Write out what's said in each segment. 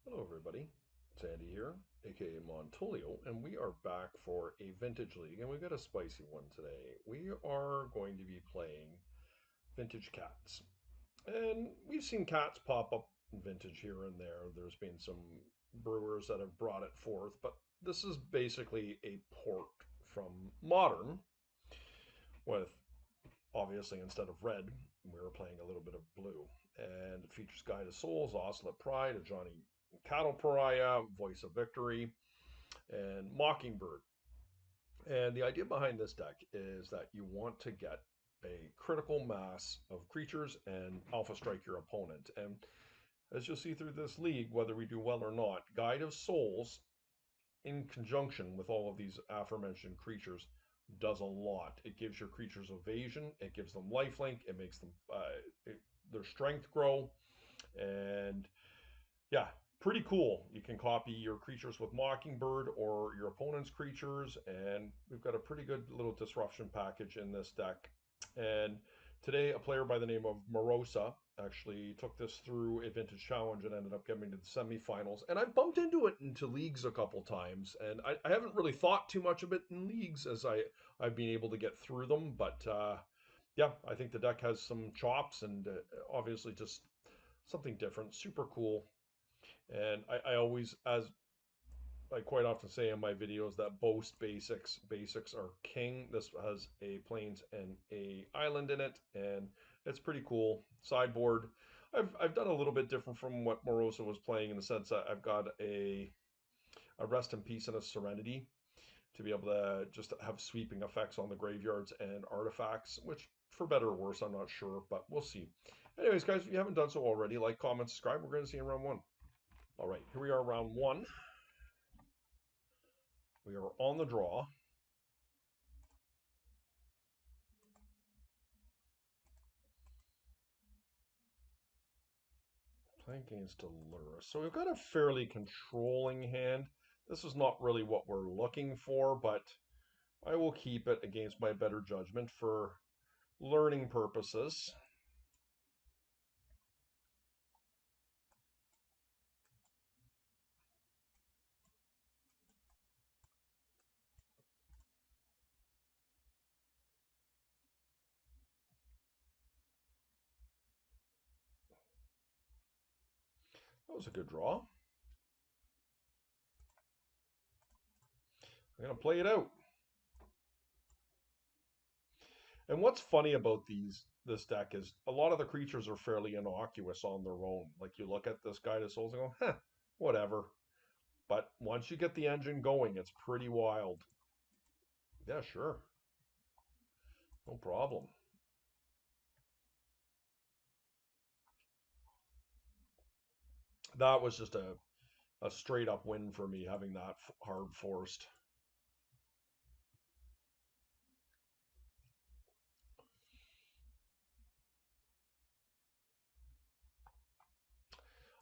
Hello, everybody. It's Andy here, aka Montolio, and we are back for a Vintage League, and we've got a spicy one today. We are going to be playing Vintage Cats. And we've seen cats pop up in Vintage here and there. There's been some brewers that have brought it forth, but this is basically a port from Modern, with obviously instead of red, we were playing a little bit of blue. And it features Guide of Souls, Ocelot Pride, a Johnny Cattle Pariah, Voice of Victory, and Mockingbird. And the idea behind this deck is that you want to get a critical mass of creatures and alpha strike your opponent. And as you'll see through this league, whether we do well or not, Guide of Souls, in conjunction with all of these aforementioned creatures, does a lot. It gives your creatures evasion, it gives them lifelink, it makes them their strength grow, and yeah, pretty cool. You can copy your creatures with Mockingbird or your opponent's creatures, and we've got a pretty good little disruption package in this deck. And today, a player by the name of Morosa actually took this through a vintage challenge and ended up getting to the semifinals. And I've bumped into it into leagues a couple times, and I haven't really thought too much of it in leagues as I've been able to get through them. But yeah, I think the deck has some chops and obviously just something different, super cool. And I always, as I quite often say in my videos, that boast basics. Basics are king. This has a plains and a island in it, and it's pretty cool. Sideboard, I've done a little bit different from what Morosa was playing in the sense that I've got a rest in peace and a serenity to be able to just have sweeping effects on the graveyards and artifacts, which for better or worse, I'm not sure, but we'll see. Anyways, guys, if you haven't done so already, like, comment, subscribe. We're going to see you in round one. All right, here we are, round one. We are on the draw. Playing against Allura. So we've got a fairly controlling hand. This is not really what we're looking for, but I will keep it against my better judgment for learning purposes. That was a good draw. I'm going to play it out. And what's funny about this deck is a lot of the creatures are fairly innocuous on their own. Like you look at this Guide of Souls and go, huh, whatever. But once you get the engine going, it's pretty wild. Yeah, sure. No problem. That was just a straight up win for me having that hard forced.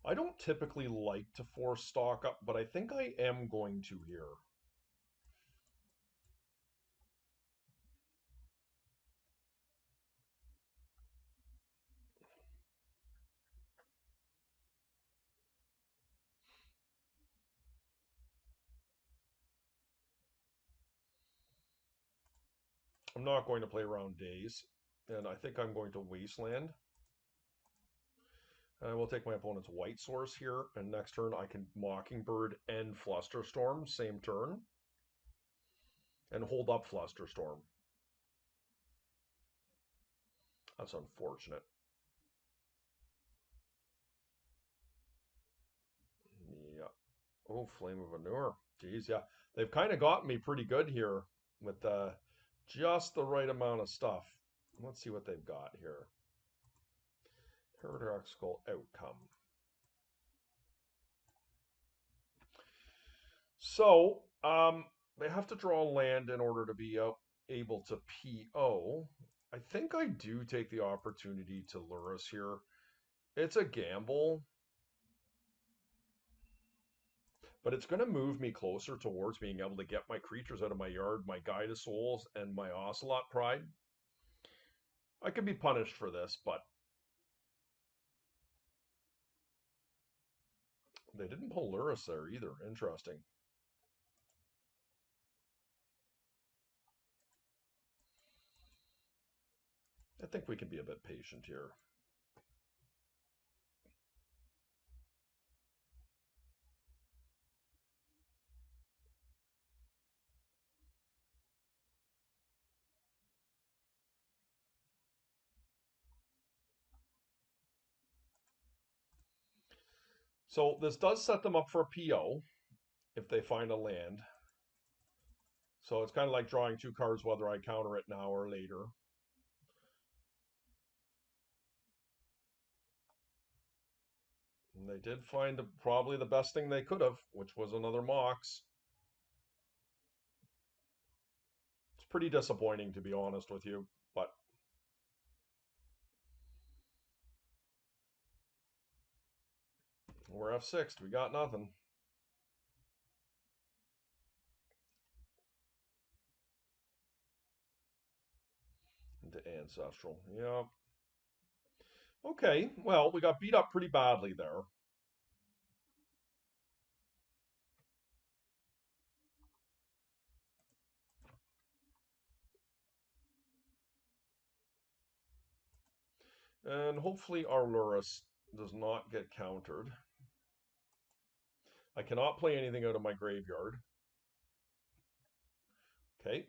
I don't typically like to force stock up, but I think I am going to here. I'm not going to play around days, and I think I'm going to Wasteland. I will take my opponent's white source here, and next turn I can Mockingbird and Flusterstorm, same turn, and hold up Flusterstorm. That's unfortunate. Yeah. Oh, Flame of Manure. Geez, yeah. They've kind of got me pretty good here with just the right amount of stuff. Let's see what they've got here. Paradoxical outcome. So, they have to draw land in order to be able to PO. I think I do take the opportunity to lure us here. It's a gamble, but it's going to move me closer towards being able to get my creatures out of my yard, my Guide of Souls, and my Ocelot Pride. I could be punished for this, but They didn't pull Lurrus there either. Interesting. I think we can be a bit patient here. So this does set them up for a PO if they find a land. So it's kind of like drawing 2 cards, whether I counter it now or later. And they did find probably the best thing they could have, which was another Mox. It's pretty disappointing, to be honest with you, but we're F6'd. We got nothing. Into Ancestral. Yeah. Okay, well, we got beat up pretty badly there. And hopefully our Lurrus does not get countered. I cannot play anything out of my graveyard. Okay.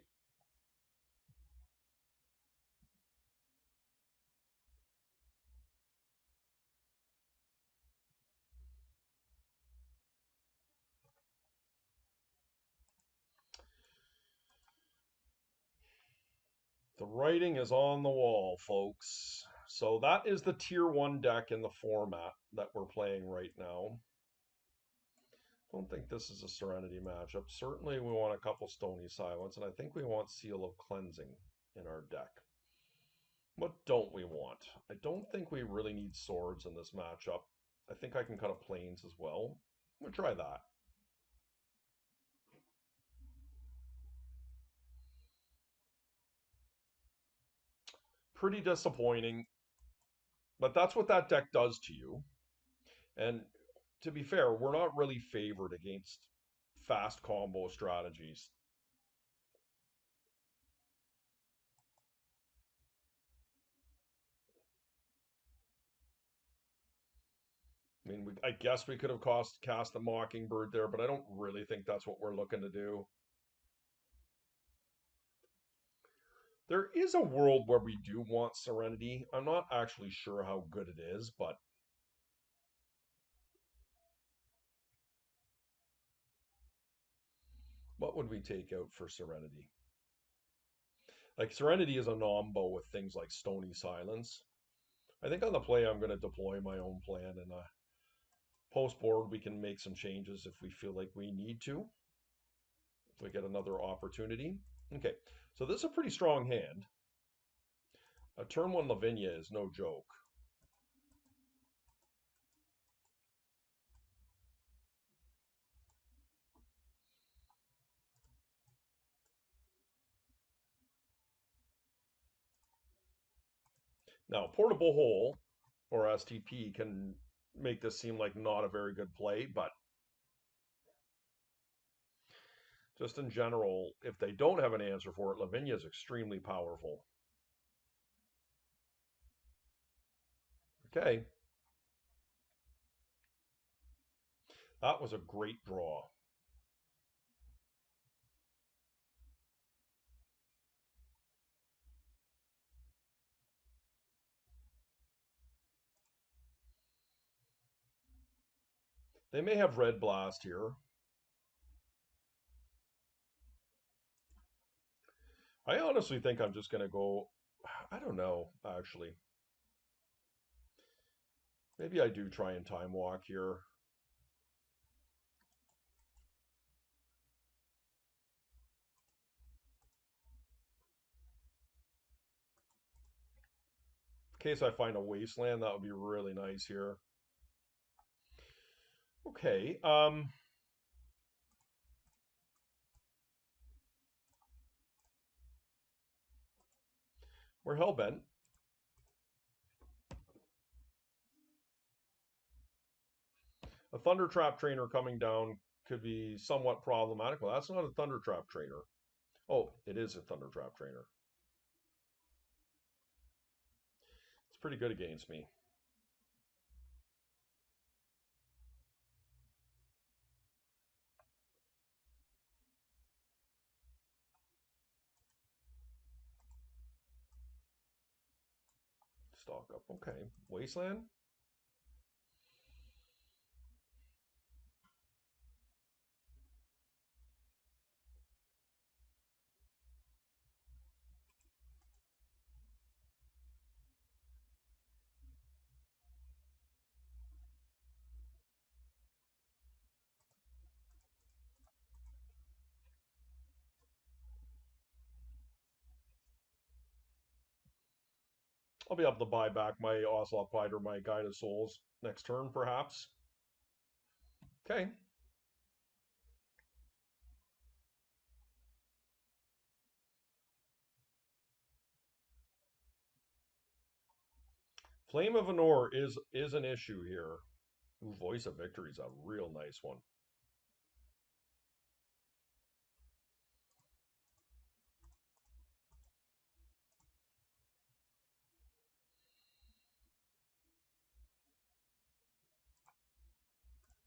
The writing is on the wall, folks. So that is the tier 1 deck in the format that we're playing right now. Don't think this is a Serenity matchup. Certainly we want a couple Stony Silence, and I think we want Seal of Cleansing in our deck. What don't we want? I don't think we really need swords in this matchup. I think I can cut a plains as well. We'll try that. Pretty disappointing, but that's what that deck does to you. And to be fair, we're not really favored against fast combo strategies. I mean, I guess we could have cast the Mockingbird there, but I don't really think that's what we're looking to do. There is a world where we do want Serenity. I'm not actually sure how good it is, but what would we take out for Serenity? Like, Serenity is a nombo with things like Stony Silence. I think on the play, I'm going to deploy my own plan, and post board, we can make some changes if we feel like we need to. If we get another opportunity. Okay, so this is a pretty strong hand. A turn 1 Lavinia is no joke. Now, Portable Hole, or STP, can make this seem like not a very good play, but just in general, if they don't have an answer for it, Lavinia is extremely powerful. Okay. That was a great draw. They may have Red Blast here. I honestly think I'm just going to go, I don't know, actually. Maybe I do try and Time Walk here. In case I find a Wasteland, that would be really nice here. Okay, we're Hellbent. A Thunder Trap Trainer coming down could be somewhat problematic. Well, that's not a Thunder Trap Trainer. Oh, it is a Thunder Trap Trainer. It's pretty good against me. Stock up. Okay. Wasteland? I'll be able to buy back my Ocelot Pride or my Guide of Souls next turn, perhaps. Okay. Flame of Anor is an issue here. Ooh, Voice of Victory is a real nice one.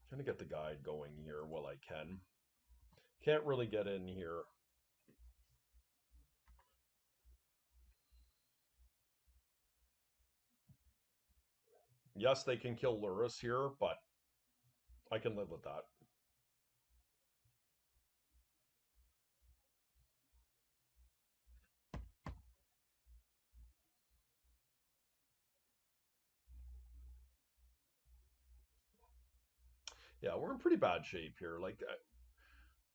Trying to get the guide going here while I can. Can't really get in here. Yes, they can kill Lurrus here, but I can live with that. Yeah, we're in pretty bad shape here. Like,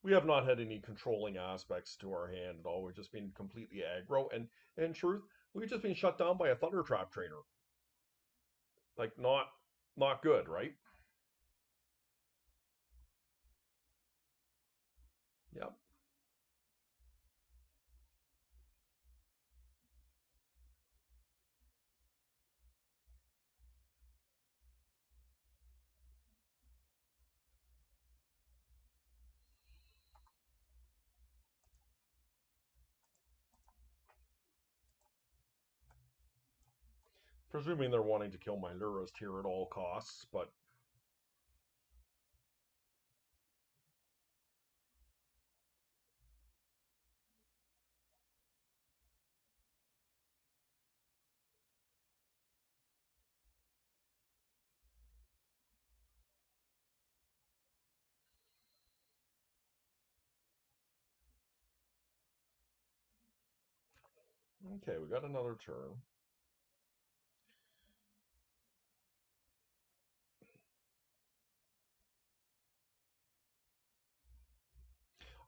we have not had any controlling aspects to our hand at all. We've just been completely aggro. And in truth, we've just been shut down by a Thunder Trap Trainer. Like, not good, right? Yep. Presuming they're wanting to kill my Lurist here at all costs, but okay, we got another turn.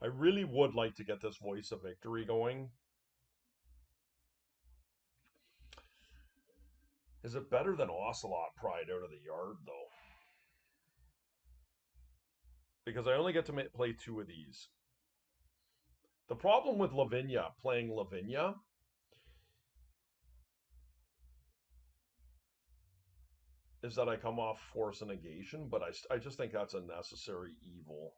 I really would like to get this Voice of Victory going. Is it better than Ocelot Pride out of the yard, though? Because I only get to play two of these. The problem with Lavinia, playing Lavinia, is that I come off Force and Negation, but I just think that's a necessary evil.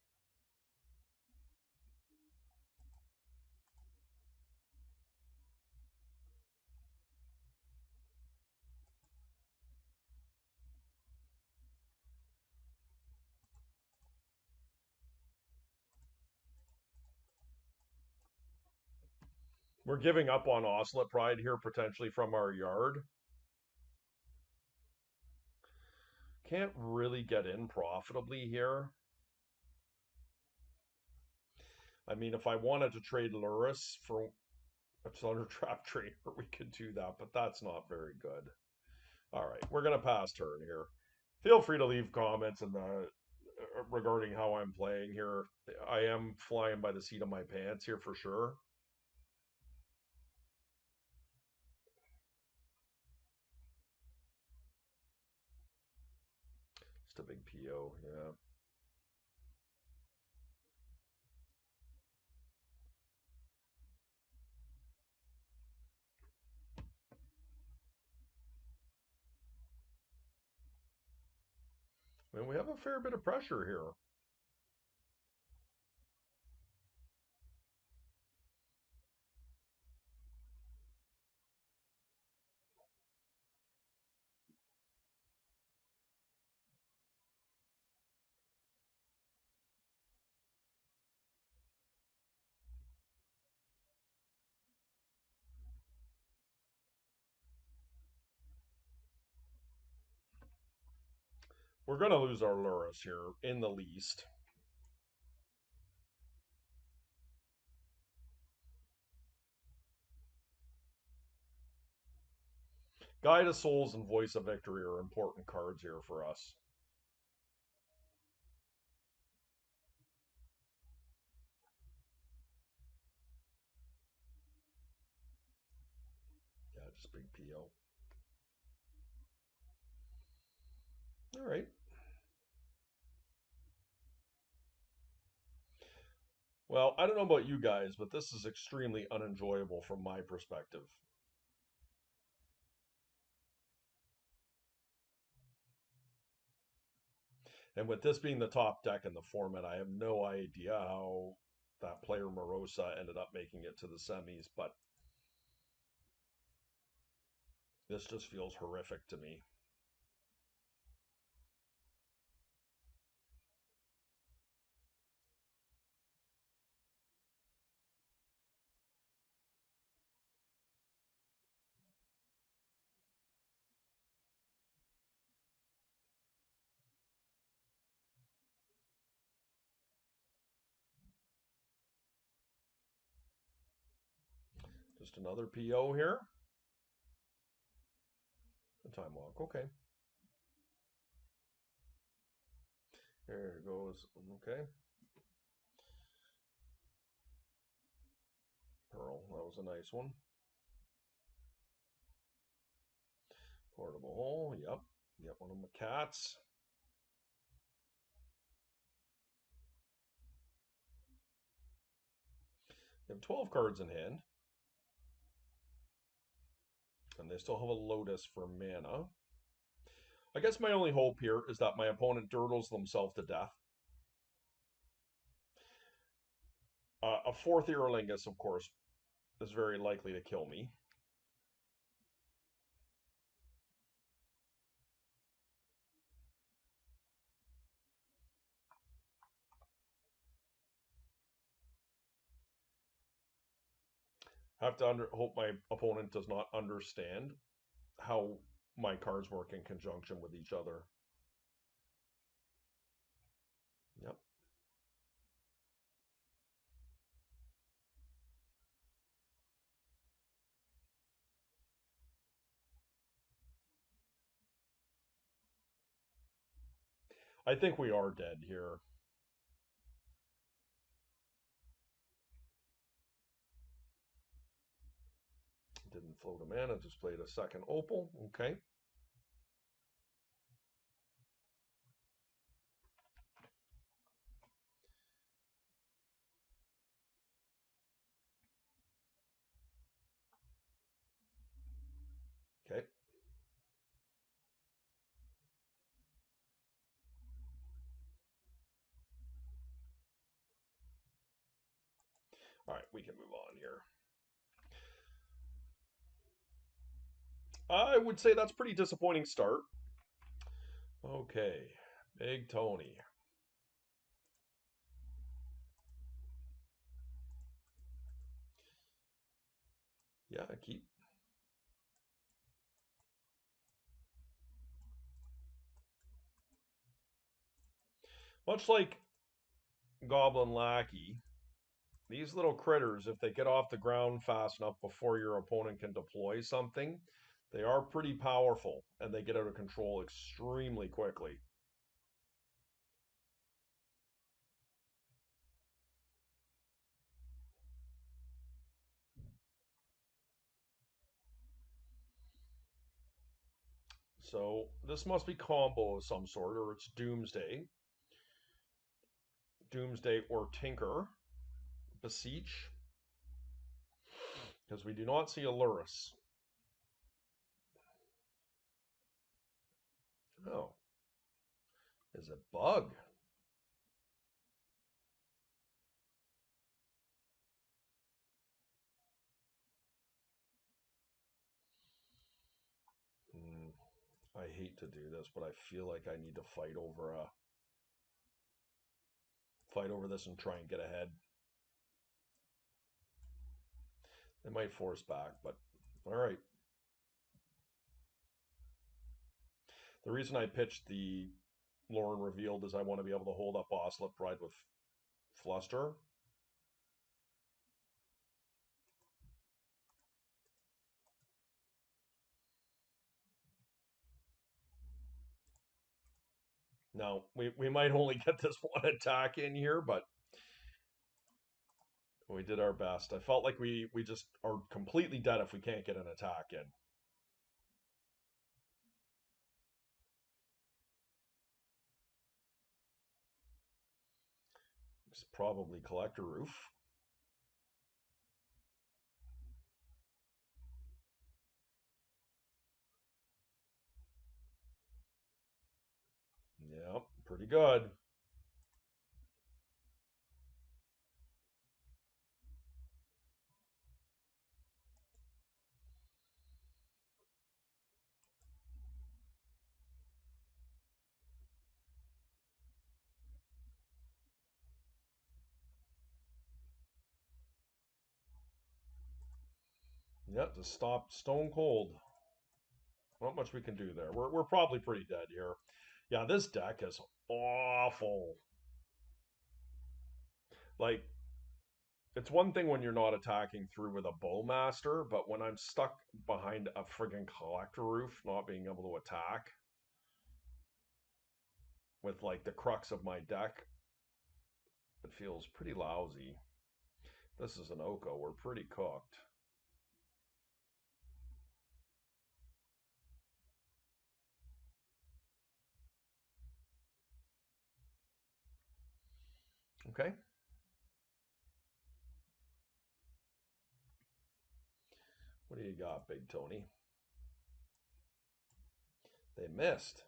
We're giving up on Ocelot Pride here, potentially from our yard. Can't really get in profitably here. I mean, if I wanted to trade Lurrus for a Thunder Trap Trainer, we could do that, but that's not very good. All right, we're going to pass turn here. Feel free to leave comments regarding how I'm playing here. I am flying by the seat of my pants here for sure. Just a big PO, yeah. I mean, And we have a fair bit of pressure here. We're going to lose our Lurrus here in the least. Guide of Souls and Voice of Victory are important cards here for us. Yeah, just big PO. All right. Well, I don't know about you guys, but this is extremely unenjoyable from my perspective. And with this being the top deck in the format, I have no idea how that player Morosa ended up making it to the semis, but this just feels horrific to me. Just another PO here. A time walk, okay. There it goes, okay. Pearl, that was a nice one. Portable hole, yep. Yep, one of my cats. They have 12 cards in hand. And they still have a Lotus for mana. I guess my only hope here is that my opponent dirtles themselves to death. A fourth Earlingus, of course, is very likely to kill me. I have to hope my opponent does not understand how my cards work in conjunction with each other. Yep. I think we are dead here. Didn't float a mana, just played a second opal. Okay. Okay. All right, we can move on here. I would say that's pretty disappointing start. Okay, Big Tony. Yeah, keep. Much like Goblin Lackey, these little critters, if they get off the ground fast enough before your opponent can deploy something, they are pretty powerful and they get out of control extremely quickly. So this must be combo of some sort, or it's Doomsday. Doomsday or Tinker. Beseech. Because we do not see a Lurrus. Oh. Is it bug? Hmm, I hate to do this, but I feel like I need to fight over this and try and get ahead. They might force back, but all right. The reason I pitched the Lauren revealed is I want to be able to hold up Ocelot Pride with Fluster. Now, we might only get this one attack in here, but we did our best. I felt like we just are completely dead if we can't get an attack in. It's probably Collector Roof. Yep, pretty good. Yep, just stopped stone cold. Not much we can do there. We're probably pretty dead here. Yeah, this deck is awful. Like, it's one thing when you're not attacking through with a bowmaster, but when I'm stuck behind a friggin' collector roof, not being able to attack with like the crux of my deck, it feels pretty lousy. This is an Oko. We're pretty cooked. Okay. What do you got, Big Tony? They missed.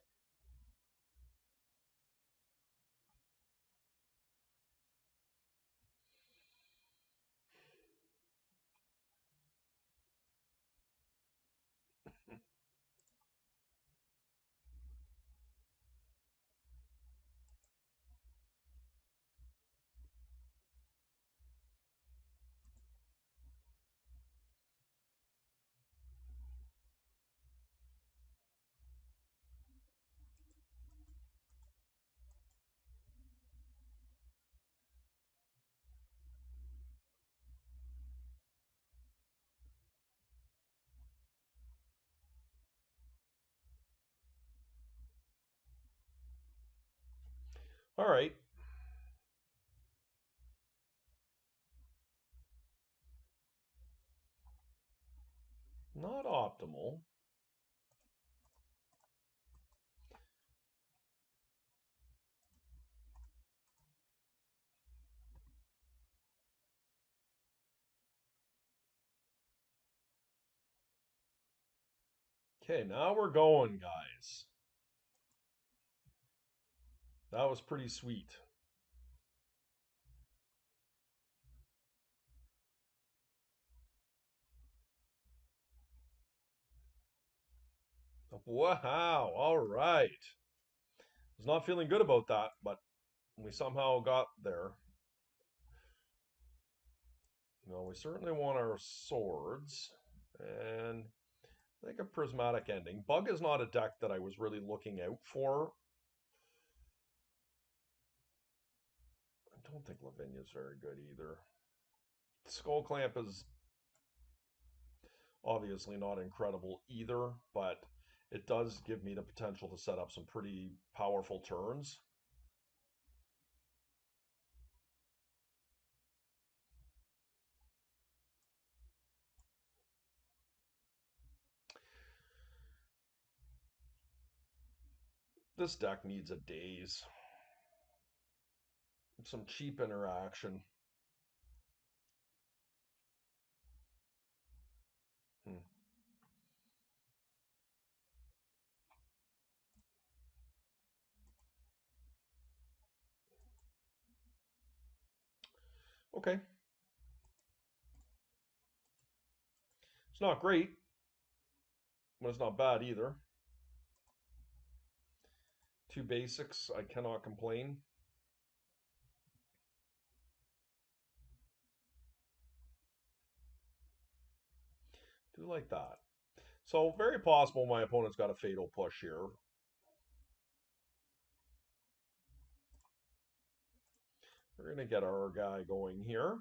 All right. Not optimal. Okay, now we're going, guys. That was pretty sweet. Wow. All right. Was not feeling good about that, but we somehow got there. No, we certainly want our swords. And I think a prismatic ending. Bug is not a deck that I was really looking out for. I don't think Lavinia is very good either. Skull Clamp is obviously not incredible either, but it does give me the potential to set up some pretty powerful turns. This deck needs a daze. Some cheap interaction. Hmm. Okay. It's not great, but it's not bad either. Two basics, I cannot complain. Do like that. So very possible my opponent's got a fatal push here. We're going to get our guy going here.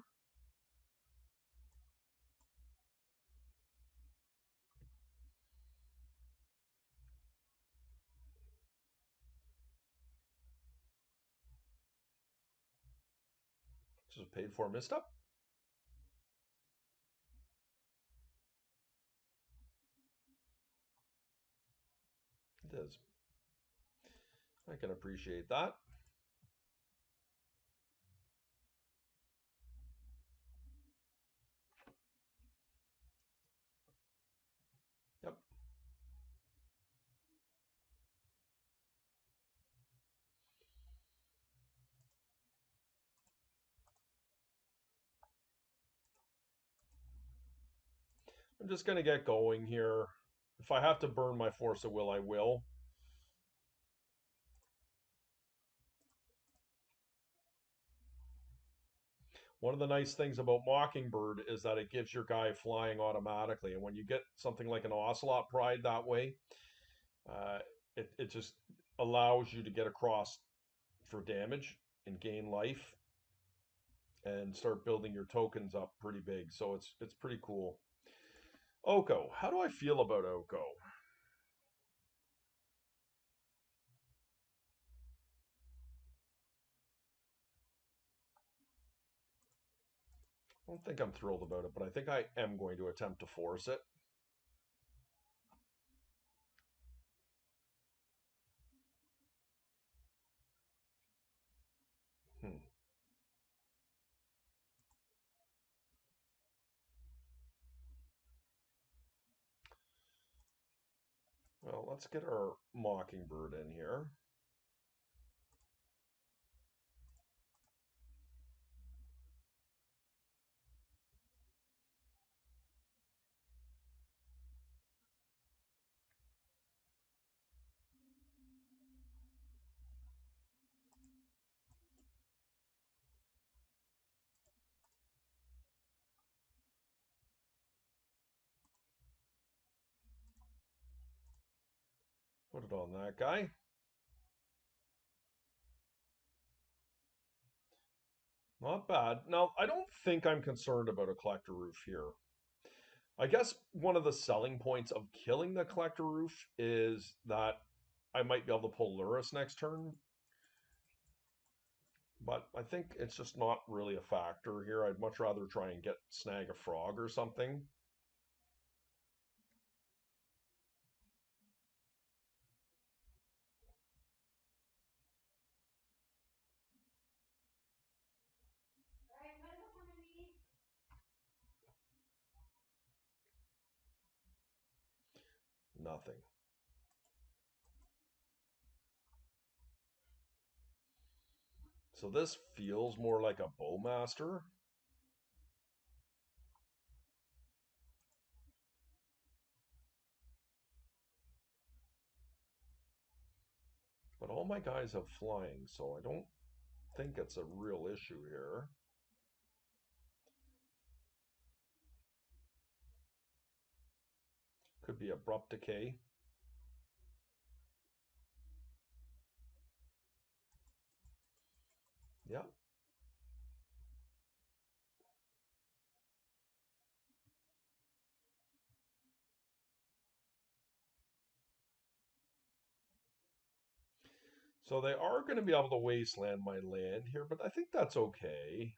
This is a paid for misstep. It is. I can appreciate that. Yep. I'm just going to get going here. If I have to burn my force of will, I will. One of the nice things about Mockingbird is that it gives your guy flying automatically. And when you get something like an Ocelot Pride that way, uh, it just allows you to get across for damage and gain life and start building your tokens up pretty big. So it's pretty cool. Oko. How do I feel about Oko? I don't think I'm thrilled about it, but I think I am going to attempt to force it. Hmm. Well, let's get our Mockingbird in here. Put it on that guy. Not bad. Now, I don't think I'm concerned about a Collector Roof here. I guess one of the selling points of killing the Collector Roof is that I might be able to pull Lurrus next turn, but I think it's just not really a factor here. I'd much rather try and get snag a frog or something. Nothing. So this feels more like a Bowmaster. But all my guys have flying, so I don't think it's a real issue here. Could be Abrupt Decay. Yeah. So they are going to be able to wasteland my land here, but I think that's okay.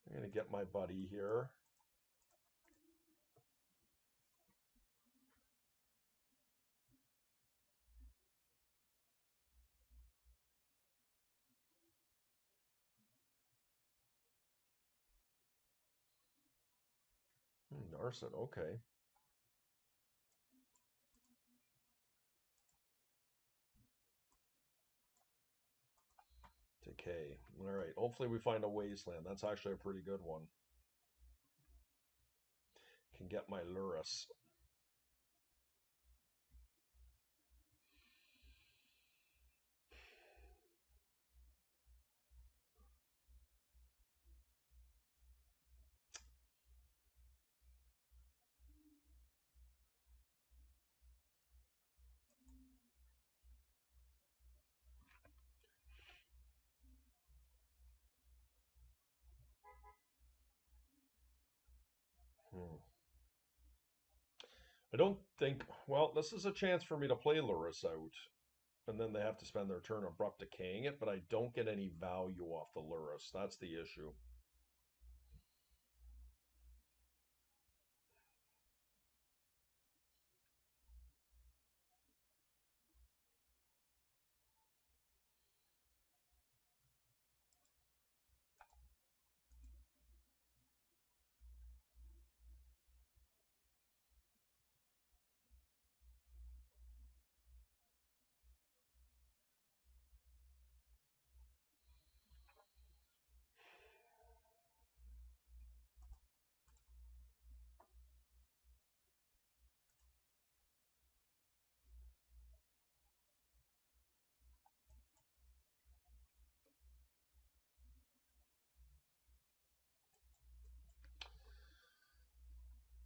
I'm going to get my buddy here. Narset, okay. Okay, all right. Hopefully we find a wasteland. That's actually a pretty good one. Can get my Lurus. Hmm. I don't think. Well, this is a chance for me to play Lurus out, and then they have to spend their turn abrupt decaying it. But I don't get any value off the Lurus. That's the issue.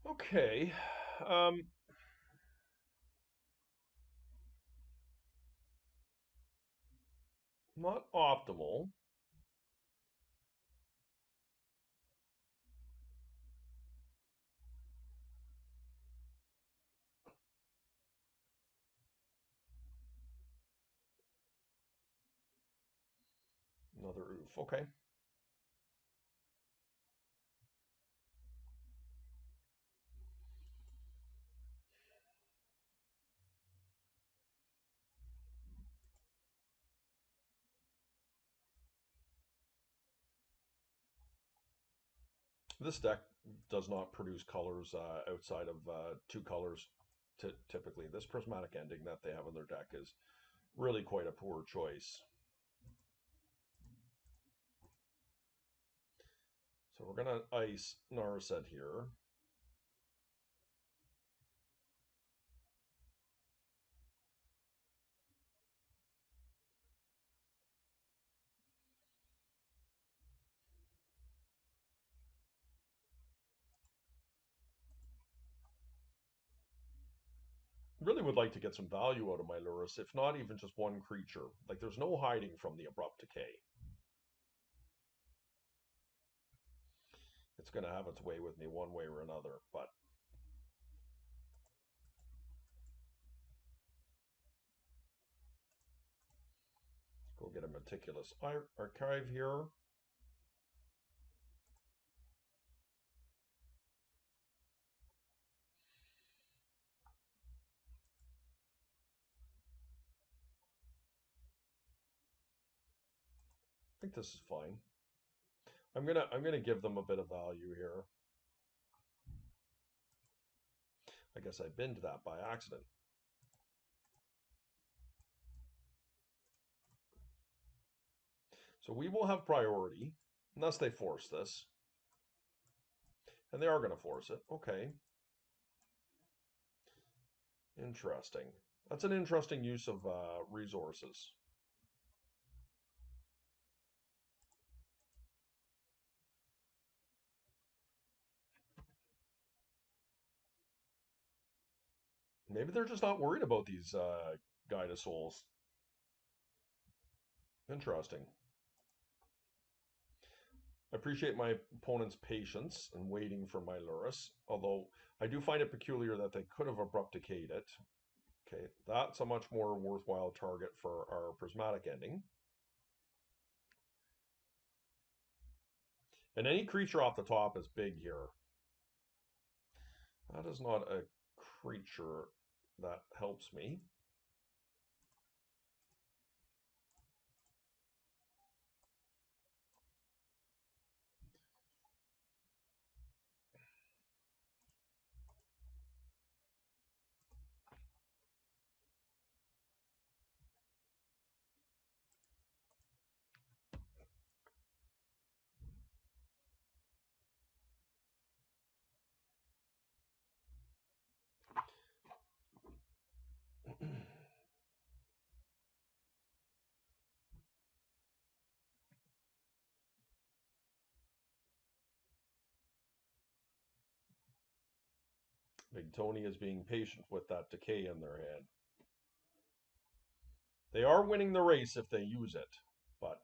Okay. Um, Not optimal. Another oof. Okay. This deck does not produce colors outside of two colors. Typically, this prismatic ending that they have in their deck is really quite a poor choice. So we're gonna ice Narset here. Really would like to get some value out of my Lurus, if not even just one creature. Like there's no hiding from the abrupt decay. It's gonna have its way with me one way or another, but go get a meticulous archive here. I think this is fine. I'm gonna give them a bit of value here. I guess I binned that by accident. So we will have priority, unless they force this. And they are going to force it. Okay. Interesting. That's an interesting use of resources. Maybe they're just not worried about these Guide of Souls. Interesting. I appreciate my opponent's patience and waiting for my Lurus, although I do find it peculiar that they could have abrupt decayed it. Okay, that's a much more worthwhile target for our prismatic ending. And any creature off the top is big here. That is not a creature that helps me. Big Tony is being patient with that decay in their hand. They are winning the race if they use it, but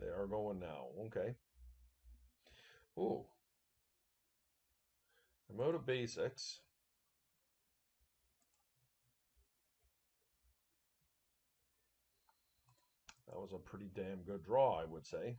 they are going now. Okay. Ooh. I'm out of basics. That was a pretty damn good draw, I would say.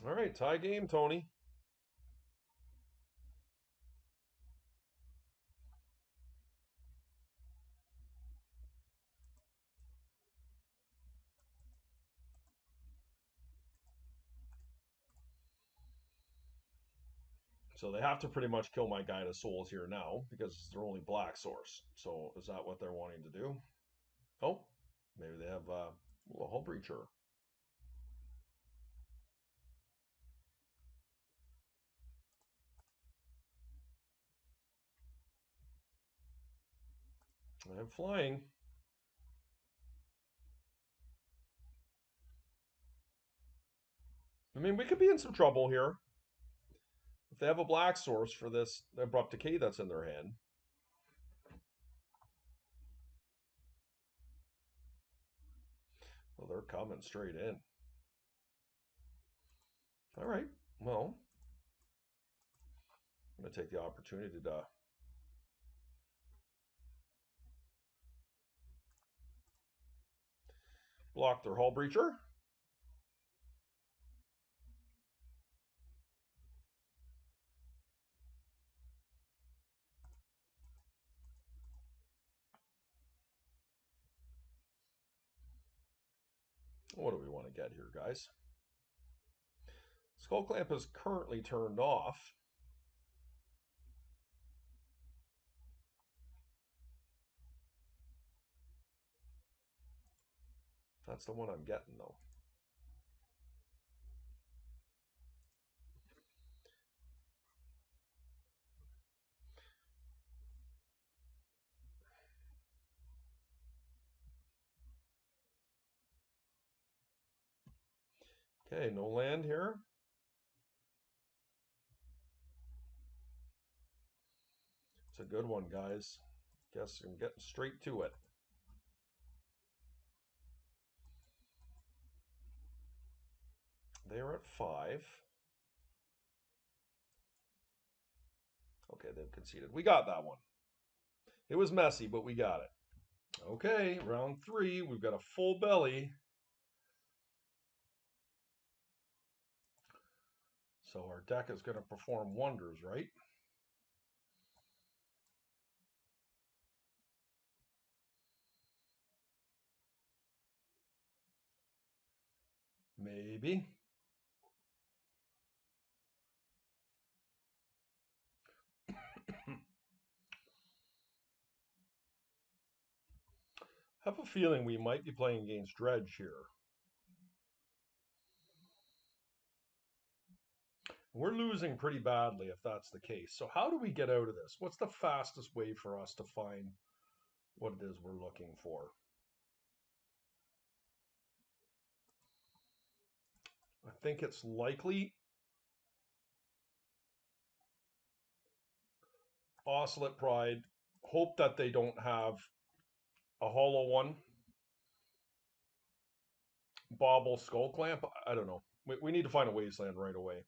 All right, tie game, Tony. So they have to pretty much kill my Guide of Souls here now because they're only black source. So is that what they're wanting to do? Oh, maybe they have a Hull Breacher. I have flying. I mean, we could be in some trouble here. If they have a black source for this Abrupt Decay that's in their hand. Well, they're coming straight in. All right, well, I'm going to take the opportunity to block their Hull Breacher. What do we want to get here, guys? Skull Clamp is currently turned off. That's the one I'm getting, though. Okay, no land here. It's a good one, guys. Guess I'm getting straight to it. They're at 5. Okay, they've conceded. We got that one. It was messy, but we got it. Okay, round 3. We've got a full belly. So our deck is going to perform wonders, right? Maybe. Have a feeling we might be playing against Dredge here. We're losing pretty badly if that's the case. So how do we get out of this? What's the fastest way for us to find what it is we're looking for? I think it's likely Oscillate Pride. Hope that they don't have a hollow one. Bobble Skull Clamp. I don't know. We need to find a wasteland right away.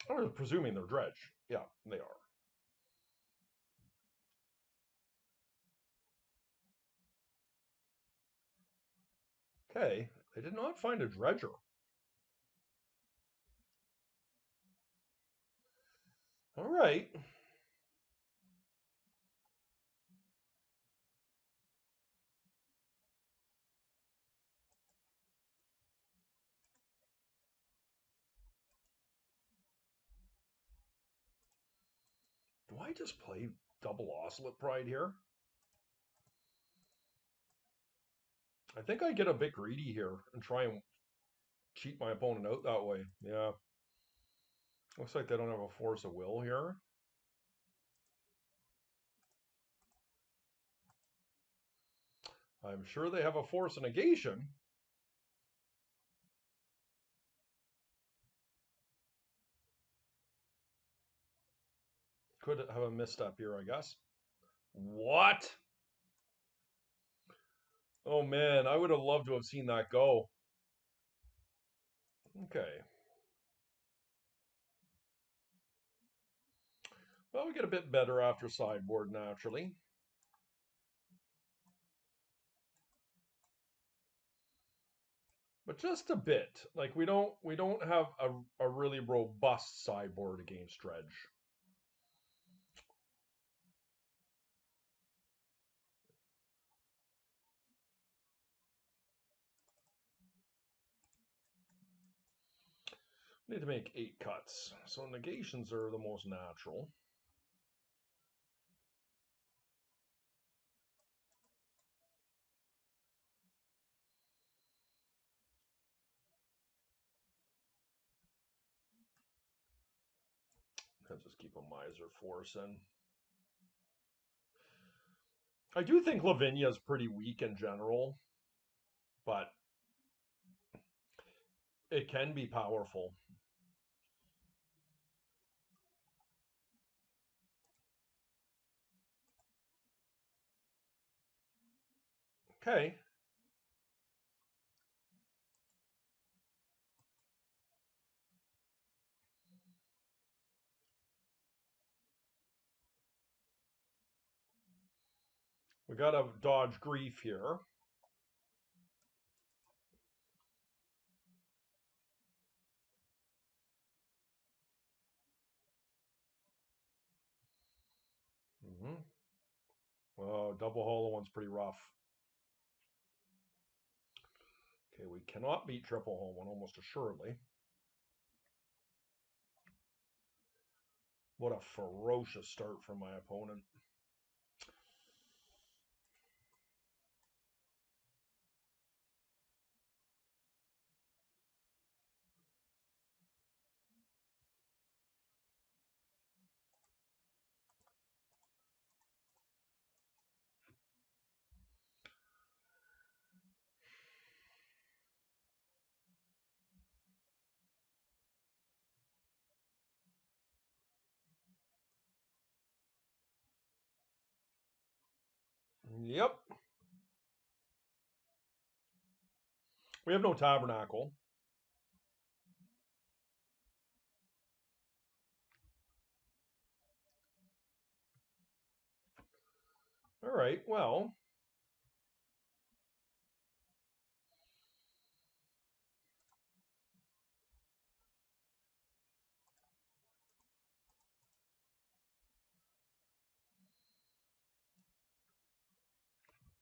I'm presuming they're Dredge. Yeah, they are. Okay, they did not find a Dredger. All right. I just play double Ocelot Pride here? I think I get a bit greedy here and try and cheat my opponent out that way. Yeah. Looks like they don't have a Force of Will here. I'm sure they have a Force of Negation. Could have a misstep here, I guess. What? Oh man, I would have loved to have seen that go. Okay. Well, we get a bit better after sideboard naturally. But just a bit. Like we don't have a really robust sideboard against Dredge. Need to make 8 cuts. So negations are the most natural. I'll just keep a Miser Force in. I do think Lavinia is pretty weak in general, but it can be powerful. Okay. We got to dodge grief here. Mm-hmm. Oh, double hollow one's pretty rough. Okay, we cannot beat triple hollow one almost assuredly. What a ferocious start from my opponent. Yep. We have no tabernacle. All right, well.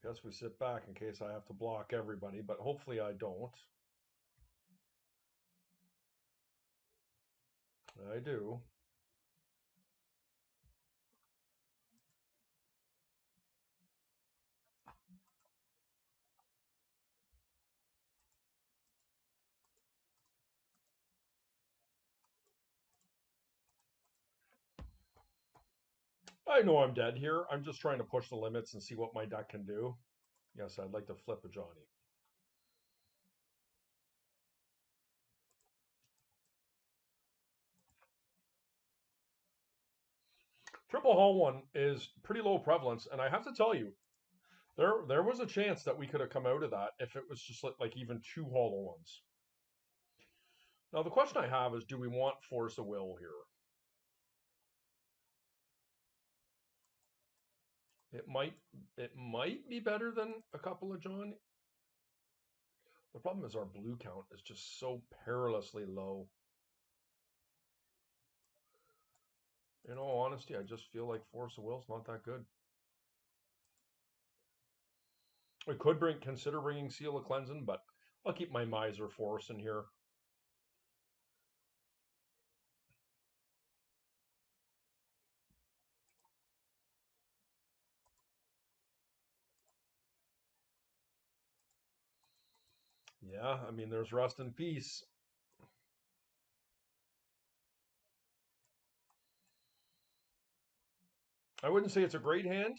Guess we sit back in case I have to block everybody, but hopefully I don't. I do. I know I'm dead here. I'm just trying to push the limits and see what my deck can do. Yes, I'd like to flip a Johnny. Triple Hull one is pretty low prevalence, and I have to tell you, there was a chance that we could have come out of that if it was just like even 2 hollow ones. Now the question I have is, do we want Force of Will here? It might be better than a couple of Johnny. The problem is our blue count is just so perilously low. In all honesty, I just feel like Force of Will's not that good. We could consider bringing Seal of Cleansing, but I'll keep my Miser Force in here. Yeah, I mean, there's rest in peace. I wouldn't say it's a great hand,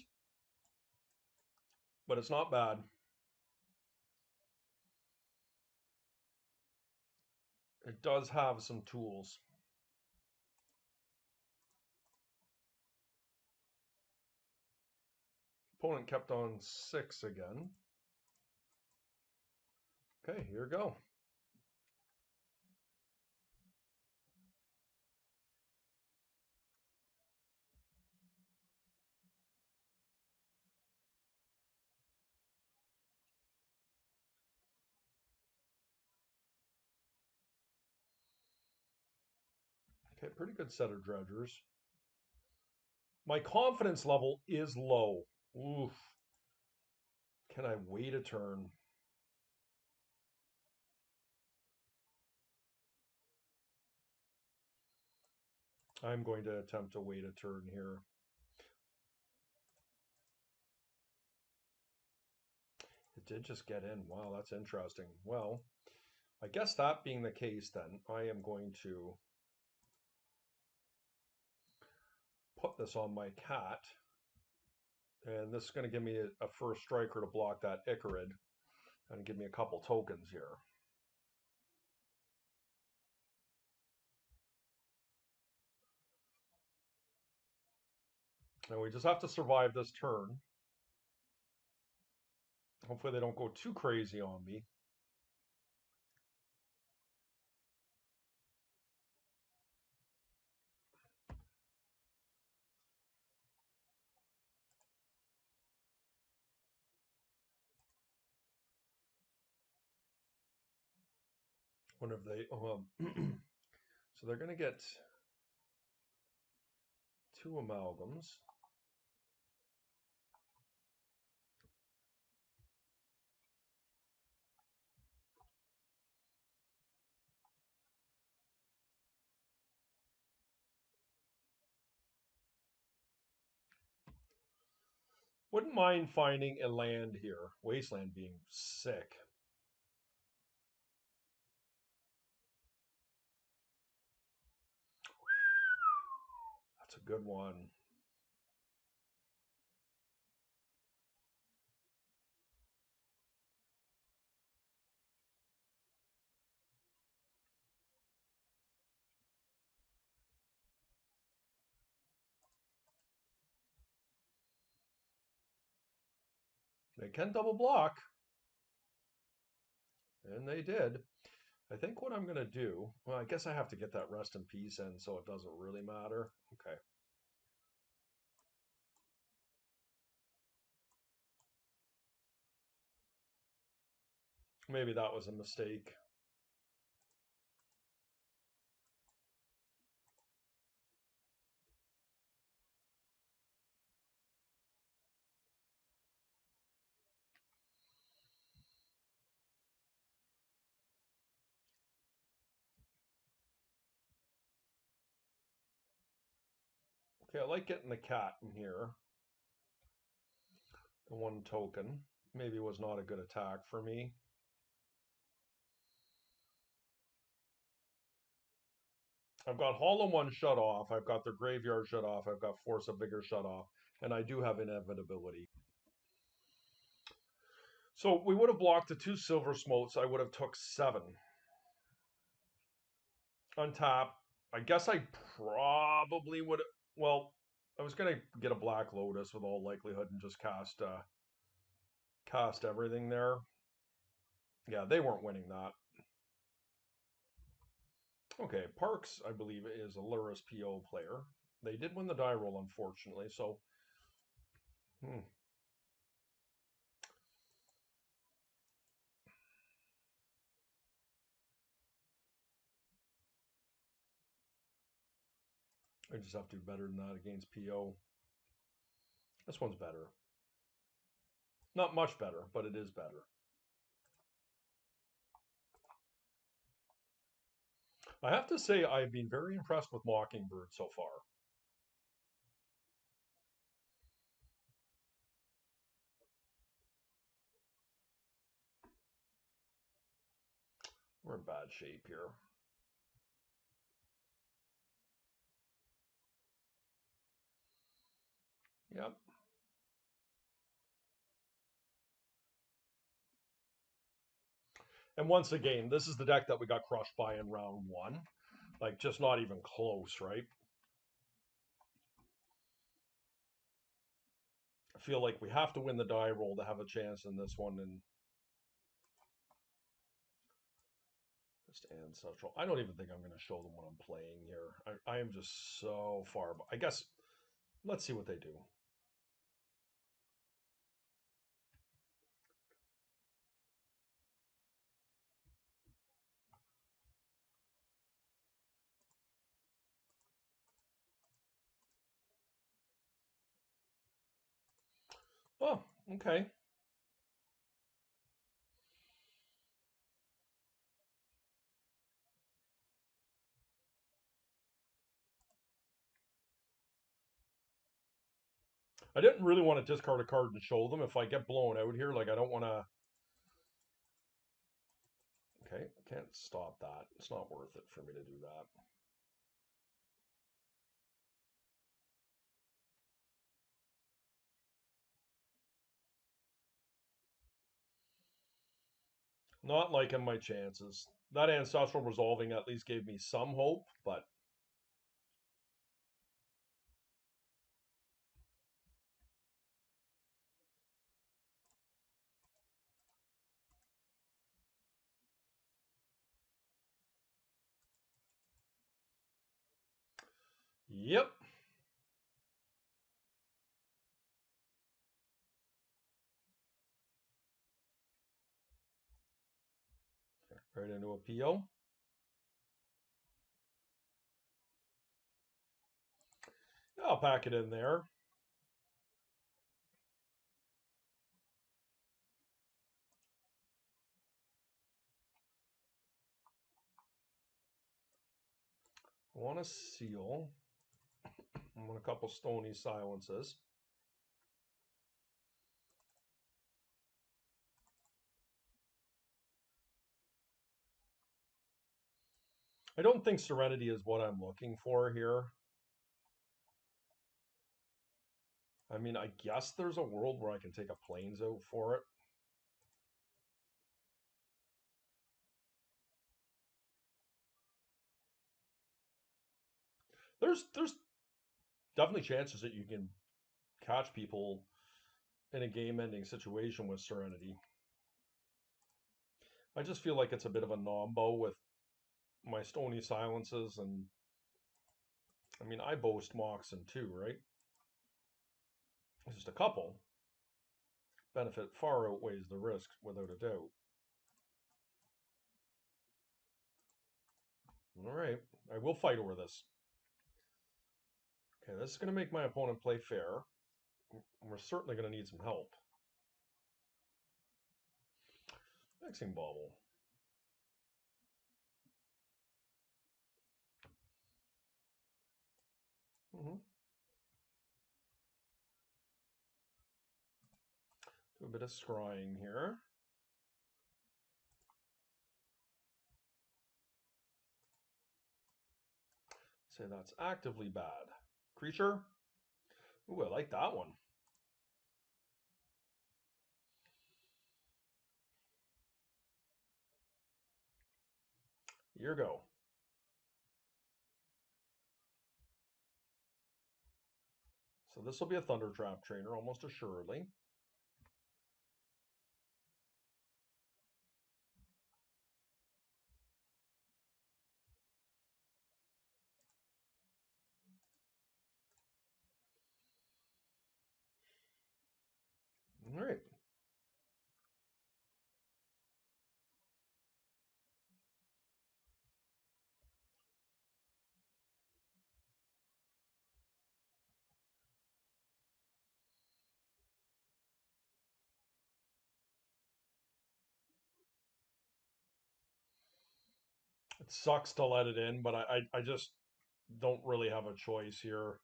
but it's not bad. It does have some tools. Opponent kept on 6 again. Okay, here we go. Okay, pretty good set of dredgers. My confidence level is low. Oof. Can I wait a turn? I'm going to attempt to wait a turn here. It did just get in. Wow, that's interesting. Well, I guess that being the case, then I am going to put this on my cat. And this is going to give me a first striker to block that Icarid and give me a couple tokens here. And we just have to survive this turn. Hopefully they don't go too crazy on me. Wonder if they, so they're going to get 2 amalgams. Wouldn't mind finding a land here. Wasteland being sick. That's a good one. They can double block. And they did. I think what I'm going to do, well, I guess I have to get that rest in peace in so it doesn't really matter. Okay. Maybe that was a mistake. Okay, I like getting the cat in here. The 1 token. Maybe was not a good attack for me. I've got Hollow One shut off. I've got the Graveyard shut off. I've got Force of Vigor shut off. And I do have Inevitability. So we would have blocked the 2 Silver Smotes. I would have took 7. Untap. I guess I probably would. Well, I was gonna get a Black Lotus with all likelihood and just cast everything there. Yeah, they weren't winning that. Okay, Parks, I believe, is a Luris PO player. They did win the die roll, unfortunately. So, I just have to do better than that against PO. This one's better. Not much better, but it is better. I have to say, I've been very impressed with Mockingbird so far. We're in bad shape here. Yep. And once again, this is the deck that we got crushed by in round one. Like, just not even close, right? I feel like we have to win the die roll to have a chance in this one. And just ancestral. I don't even think I'm going to show them what I'm playing here. I am just so far. I guess let's see what they do. Oh, okay. I didn't really want to discard a card and show them. If I get blown out here, like I don't want to. Okay, can't stop that. It's not worth it for me to do that. Not liking my chances. That ancestral resolving at least gave me some hope, but yep. Right into a PO. I'll pack it in there. I want to seal. I want a couple stony silences. I don't think Serenity is what I'm looking for here. I mean, I guess there's a world where I can take a planes out for it. There's definitely chances that you can catch people in a game-ending situation with Serenity. I just feel like it's a bit of a nombo with my stony silences, and I mean, I boast Moxen too, right? It's just a couple. Benefit far outweighs the risk, without a doubt. All right, I will fight over this. Okay, this is going to make my opponent play fair. We're certainly going to need some help. Mixing bobble. Mm-hmm. Do a bit of scrying here. Say that's actively bad. Creature. Ooh, I like that one. Here go. So this will be a Thunder Trap trainer, almost assuredly. All right. It sucks to let it in, but I just don't really have a choice here.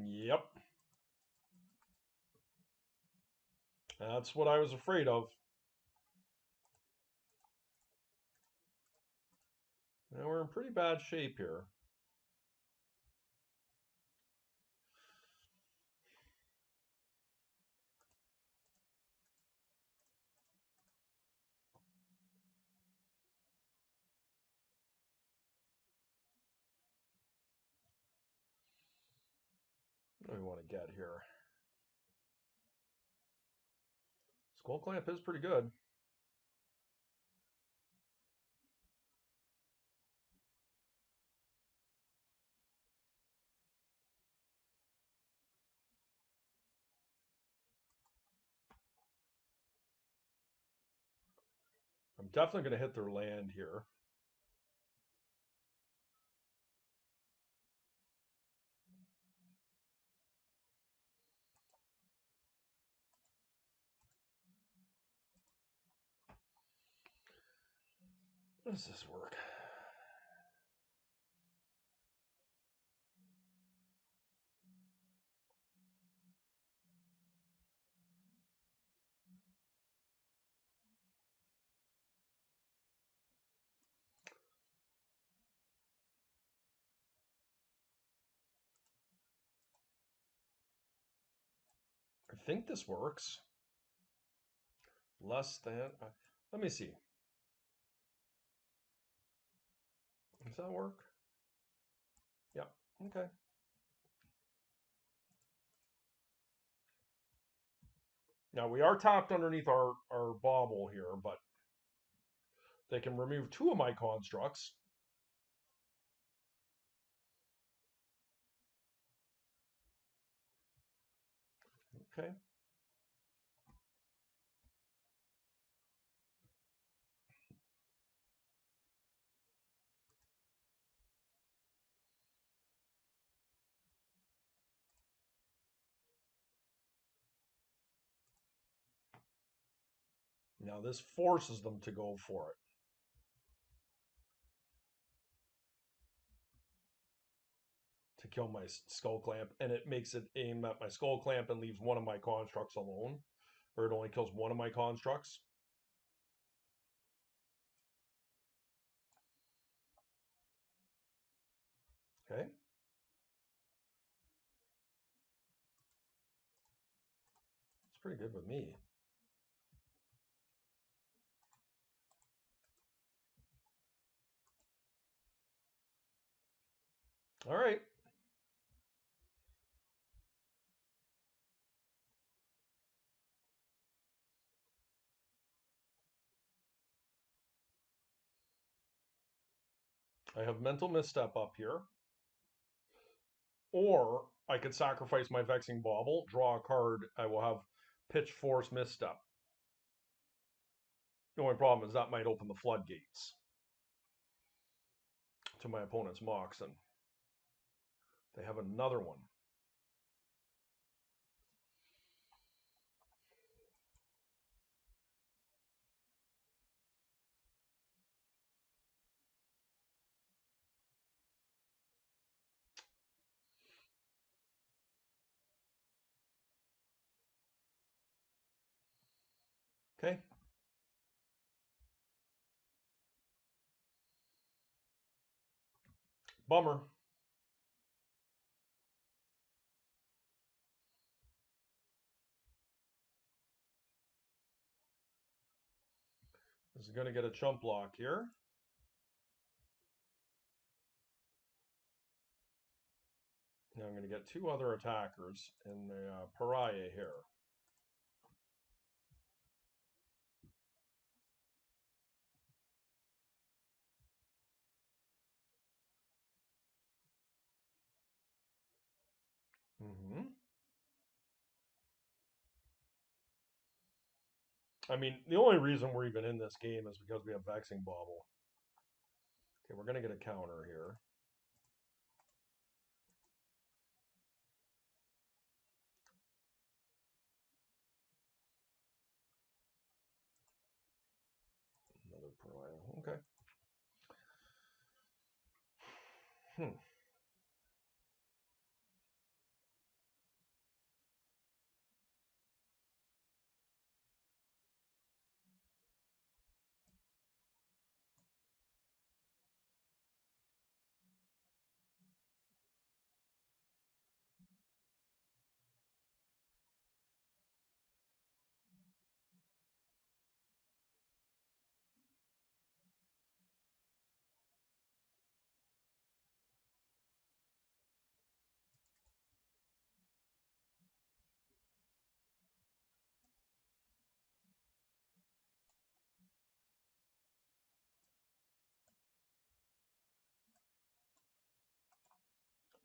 Yep. That's what I was afraid of. And we're in pretty bad shape here. What do we want to get here? Skull Clamp is pretty good. I'm definitely going to hit their land here. How does this work? I think this works. Less than. Let me see. Does that work? Yeah. Okay. Now we are tapped underneath our bauble here, but they can remove 2 of my constructs. Okay. Now this forces them to go for it. To kill my Skull Clamp, and it makes it aim at my Skull Clamp and leaves 1 of my constructs alone. Or it only kills 1 of my constructs. Okay. It's pretty good with me. All right. I have Mental Misstep up here. Or I could sacrifice my Vexing Bauble, draw a card. I will have Pitch Force Misstep. The only problem is that might open the floodgates to my opponent's Moxen. They have another one. Okay. Bummer. This is going to get a chump block here. Now I'm going to get 2 other attackers in the Pariah here. I mean, the only reason we're even in this game is because we have Vexing Bauble. Okay, we're going to get a counter here. Another Pariah. Okay.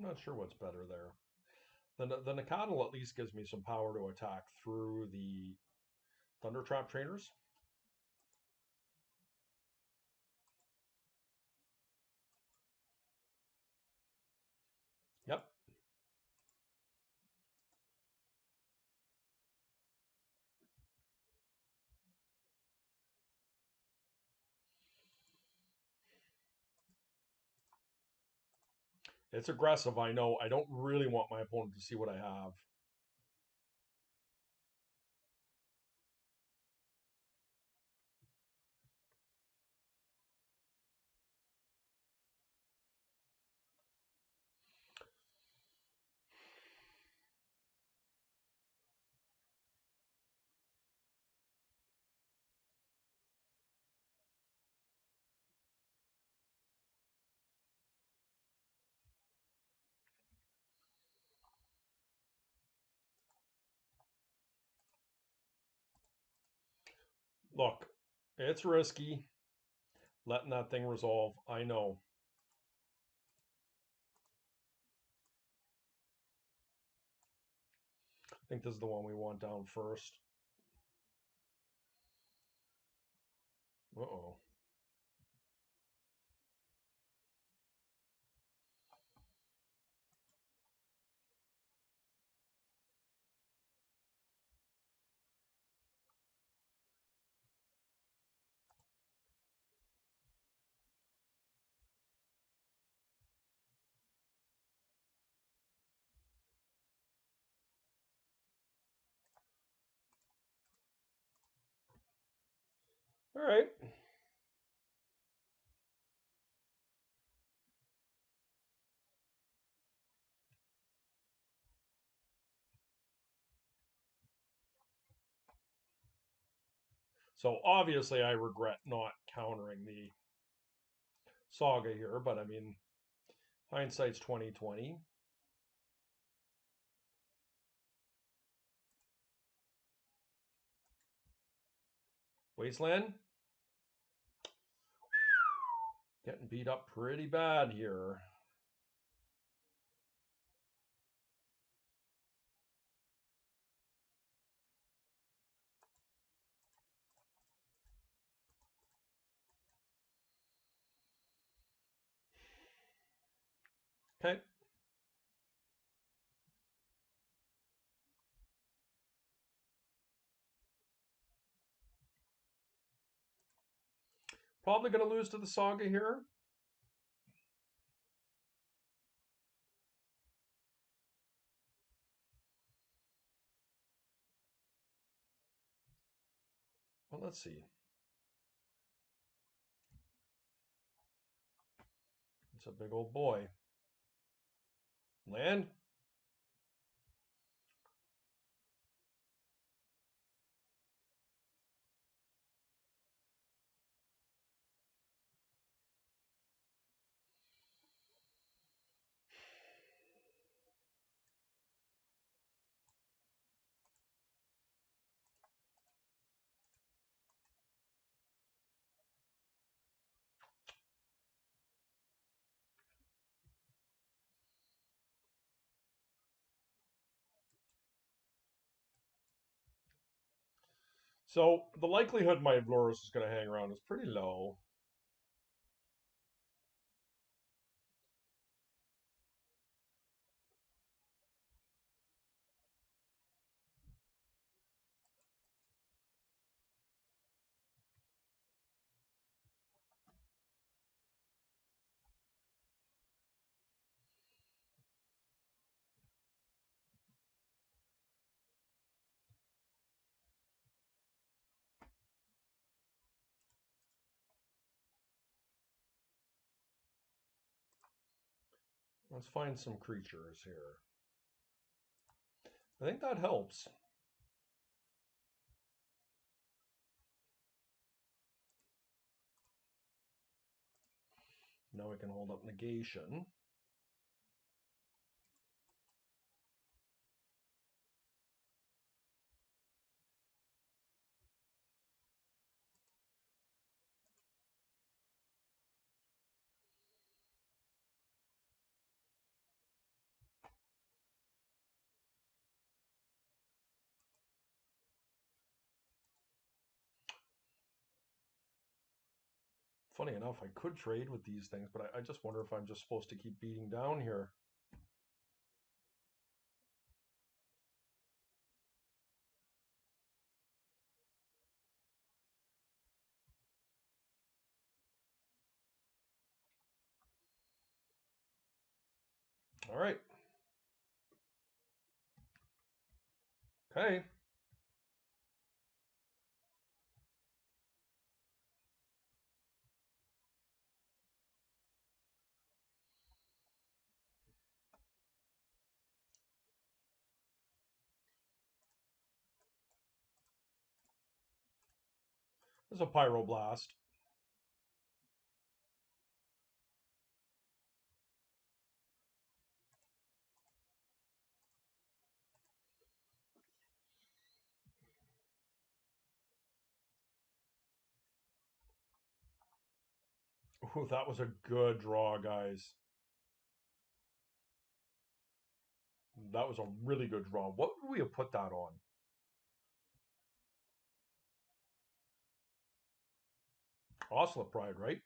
I'm not sure what's better there. The Nakatl at least gives me some power to attack through the Thunder Trap trainers. Yep. It's aggressive, I know. I don't really want my opponent to see what I have. Look, it's risky letting that thing resolve. I know. I think this is the one we want down first. Uh-oh. All right. So obviously I regret not countering the saga here, but I mean, hindsight's 2020. Wasteland getting beat up pretty bad here. Okay. Probably going to lose to the saga here. Well, let's see. It's a big old boy. Land. So the likelihood my Vloris is going to hang around is pretty low. Let's find some creatures here. I think that helps. Now we can hold up negation. Funny enough, I could trade with these things, but I just wonder if I'm just supposed to keep beating down here. All right. Okay. There's a pyroblast. Ooh, that was a good draw, guys. That was a really good draw. What would we have put that on? Ocelot Pride, right?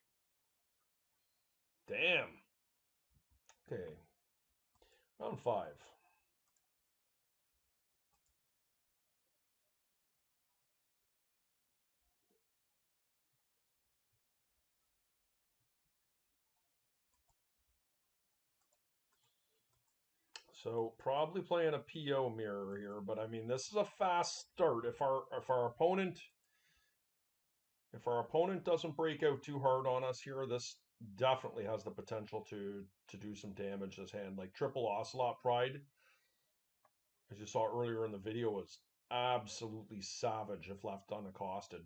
Damn. Okay. Round 5. So probably playing a PO mirror here, but I mean this is a fast start. If our opponent doesn't break out too hard on us here, this definitely has the potential to do some damage. This hand, like triple Ocelot Pride, as you saw earlier in the video, was absolutely savage if left unaccosted.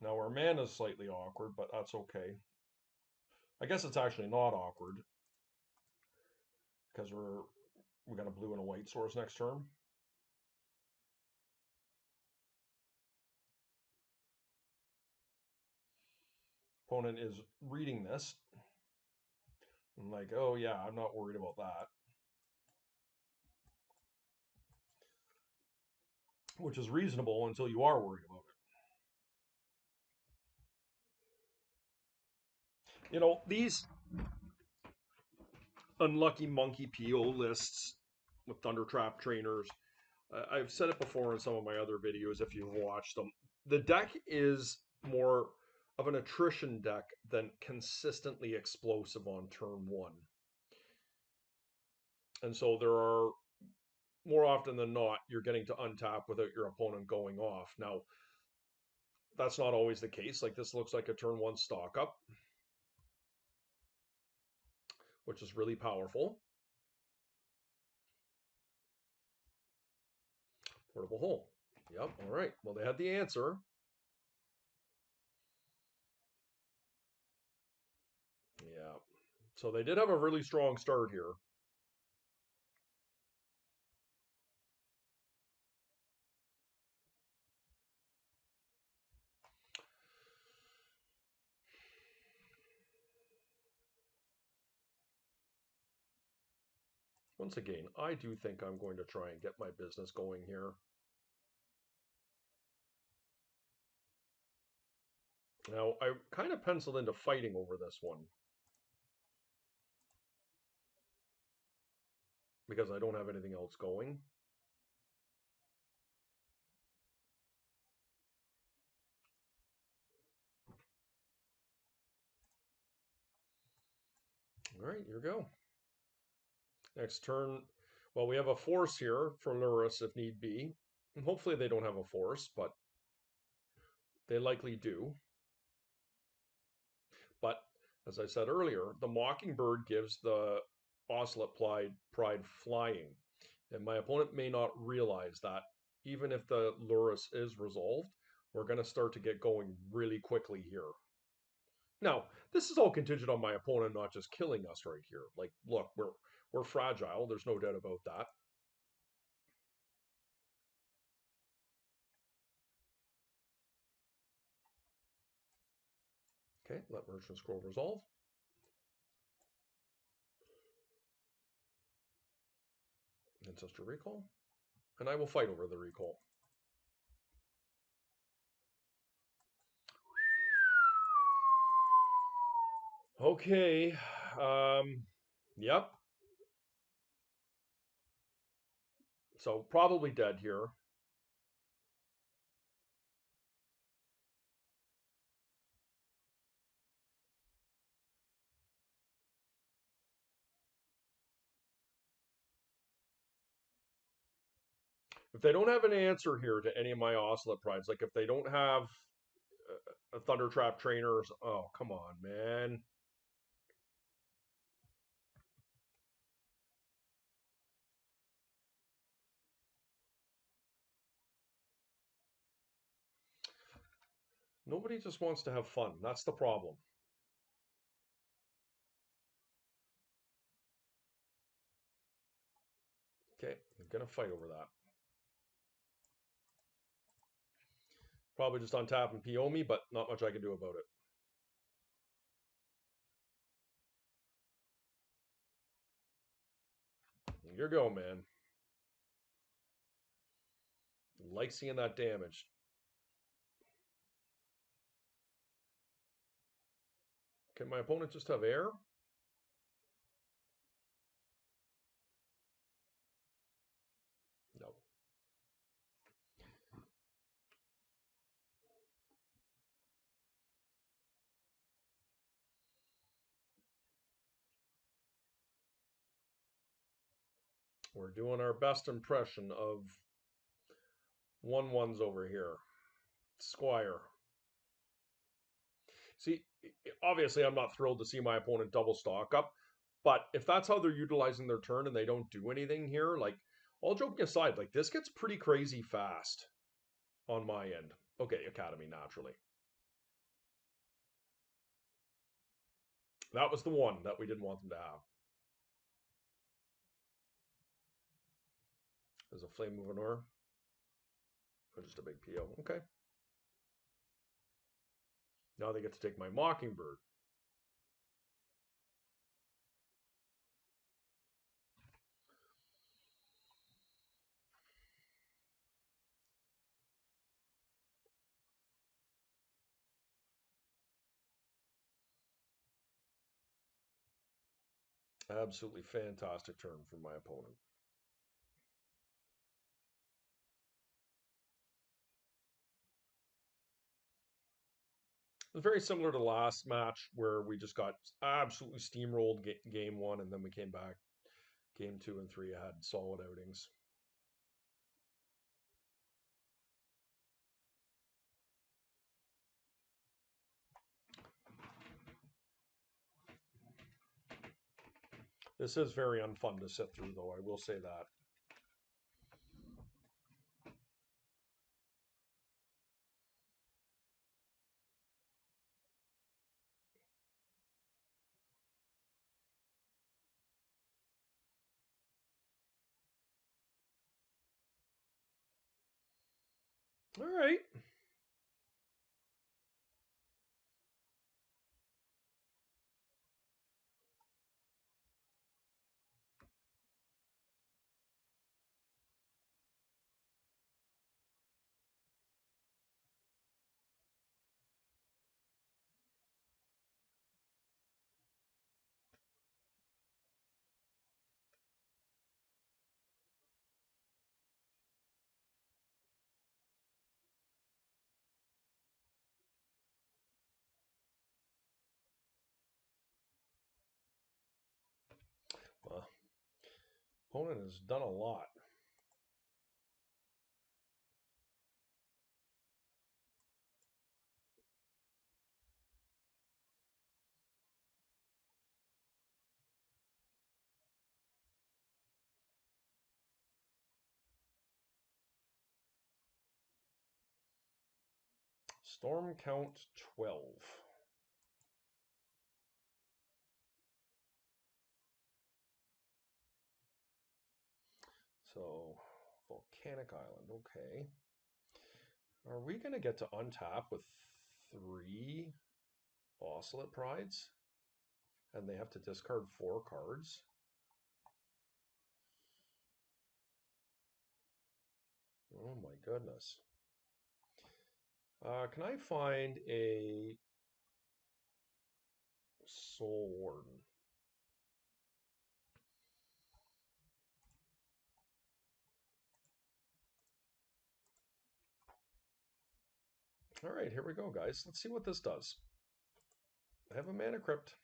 Now our mana is slightly awkward, but that's okay. I guess it's actually not awkward because we got a blue and a white source next turn. Opponent is reading this. I'm like, oh yeah, I'm not worried about that. Which is reasonable until you are worried about it. You know, these unlucky monkey PO lists with Thunder Trap trainers, I've said it before in some of my other videos if you've watched them. The deck is more of an attrition deck than consistently explosive on turn 1. And so there are, more often than not, you're getting to untap without your opponent going off. Now, that's not always the case. Like this looks like a turn 1 stock up, which is really powerful. Portable hole. Yep, all right. Well, they had the answer. Yeah. So they did have a really strong start here. Once again, I do think I'm going to try and get my business going here. Now, I kind of penciled into fighting over this one because I don't have anything else going. All right, here we go. Next turn, well, we have a force here for Lurrus if need be. And hopefully they don't have a force, but they likely do. But as I said earlier, the Mockingbird gives the Ocelot Pride flying. And my opponent may not realize that even if the Lurrus is resolved, we're going to start to get going really quickly here. Now, this is all contingent on my opponent not just killing us right here. Like, look, we're fragile. There's no doubt about that. Okay, let Merchant Scroll resolve. Ancestor recall. And I will fight over the recall. Okay. Yep. So probably dead here. If they don't have an answer here to any of my Ocelot prides, like if they don't have a Thunder Trap trainer, oh come on, man. Nobody just wants to have fun. That's the problem. Okay, I'm gonna fight over that. Probably just untap and PO me, but not much I can do about it. Here you go, man. Like seeing that damage. Can my opponent just have air? No. We're doing our best impression of 1-1s over here. Squire. See, obviously, I'm not thrilled to see my opponent double stock up, but if that's how they're utilizing their turn and they don't do anything here, like, all joking aside, like, this gets pretty crazy fast on my end. Okay, Academy, naturally. That was the one that we didn't want them to have. There's a Flame of Honor. Or just a big PO. Okay. Now they get to take my Mockingbird. Absolutely fantastic turn from my opponent. It was very similar to last match where we just got absolutely steamrolled game one, and then we came back game two and three. Had solid outings. This is very unfun to sit through, though. I will say that. All right. Well, opponent has done a lot. Storm count 12. So, Volcanic Island. Okay. Are we going to get to untap with 3 Ocelot Prides? And they have to discard 4 cards? Oh my goodness. Can I find a Soul Warden. All right, here we go, guys. Let's see what this does. I have a Mana Crypt.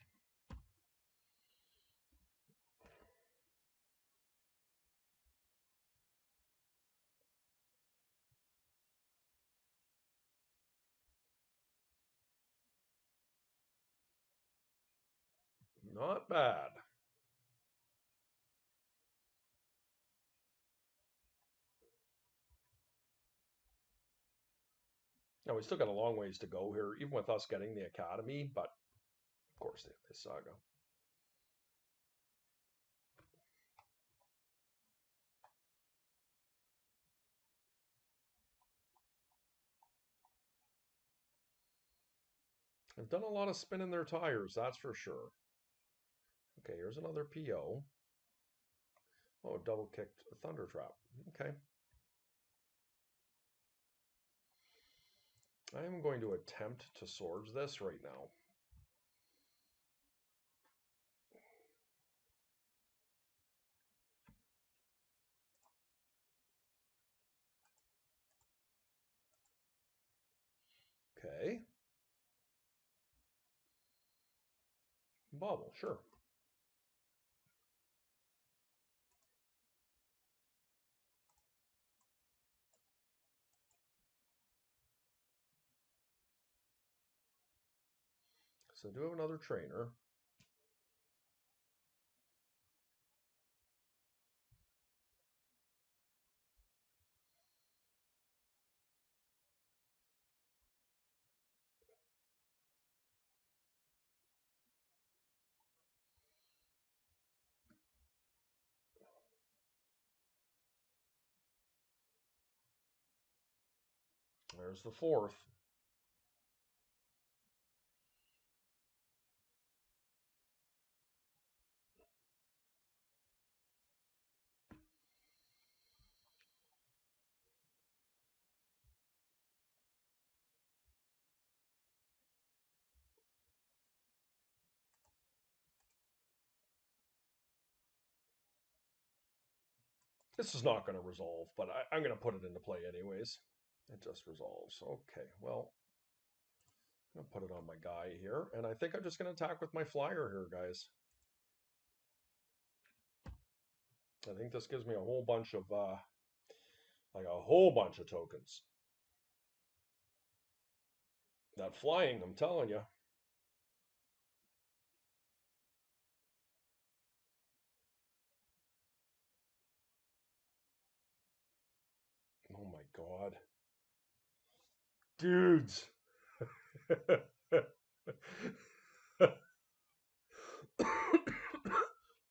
Not bad. Now, we still got a long ways to go here, even with us getting the Academy, but of course, the Saga. They've done a lot of spinning their tires, that's for sure. Okay, here's another PO. Oh, double kicked a Thunder Trap. Okay. I am going to attempt to Swords this right now. Okay. Bobble, sure. So I do have another trainer. There's the fourth. This is not going to resolve, but I'm going to put it into play anyways. It just resolves. Okay, well, I'm going to put it on my guy here, and I think I'm just going to attack with my flyer here, guys. I think this gives me a whole bunch of, like a whole bunch of tokens. That flying, I'm telling you. Oh my God. Dudes.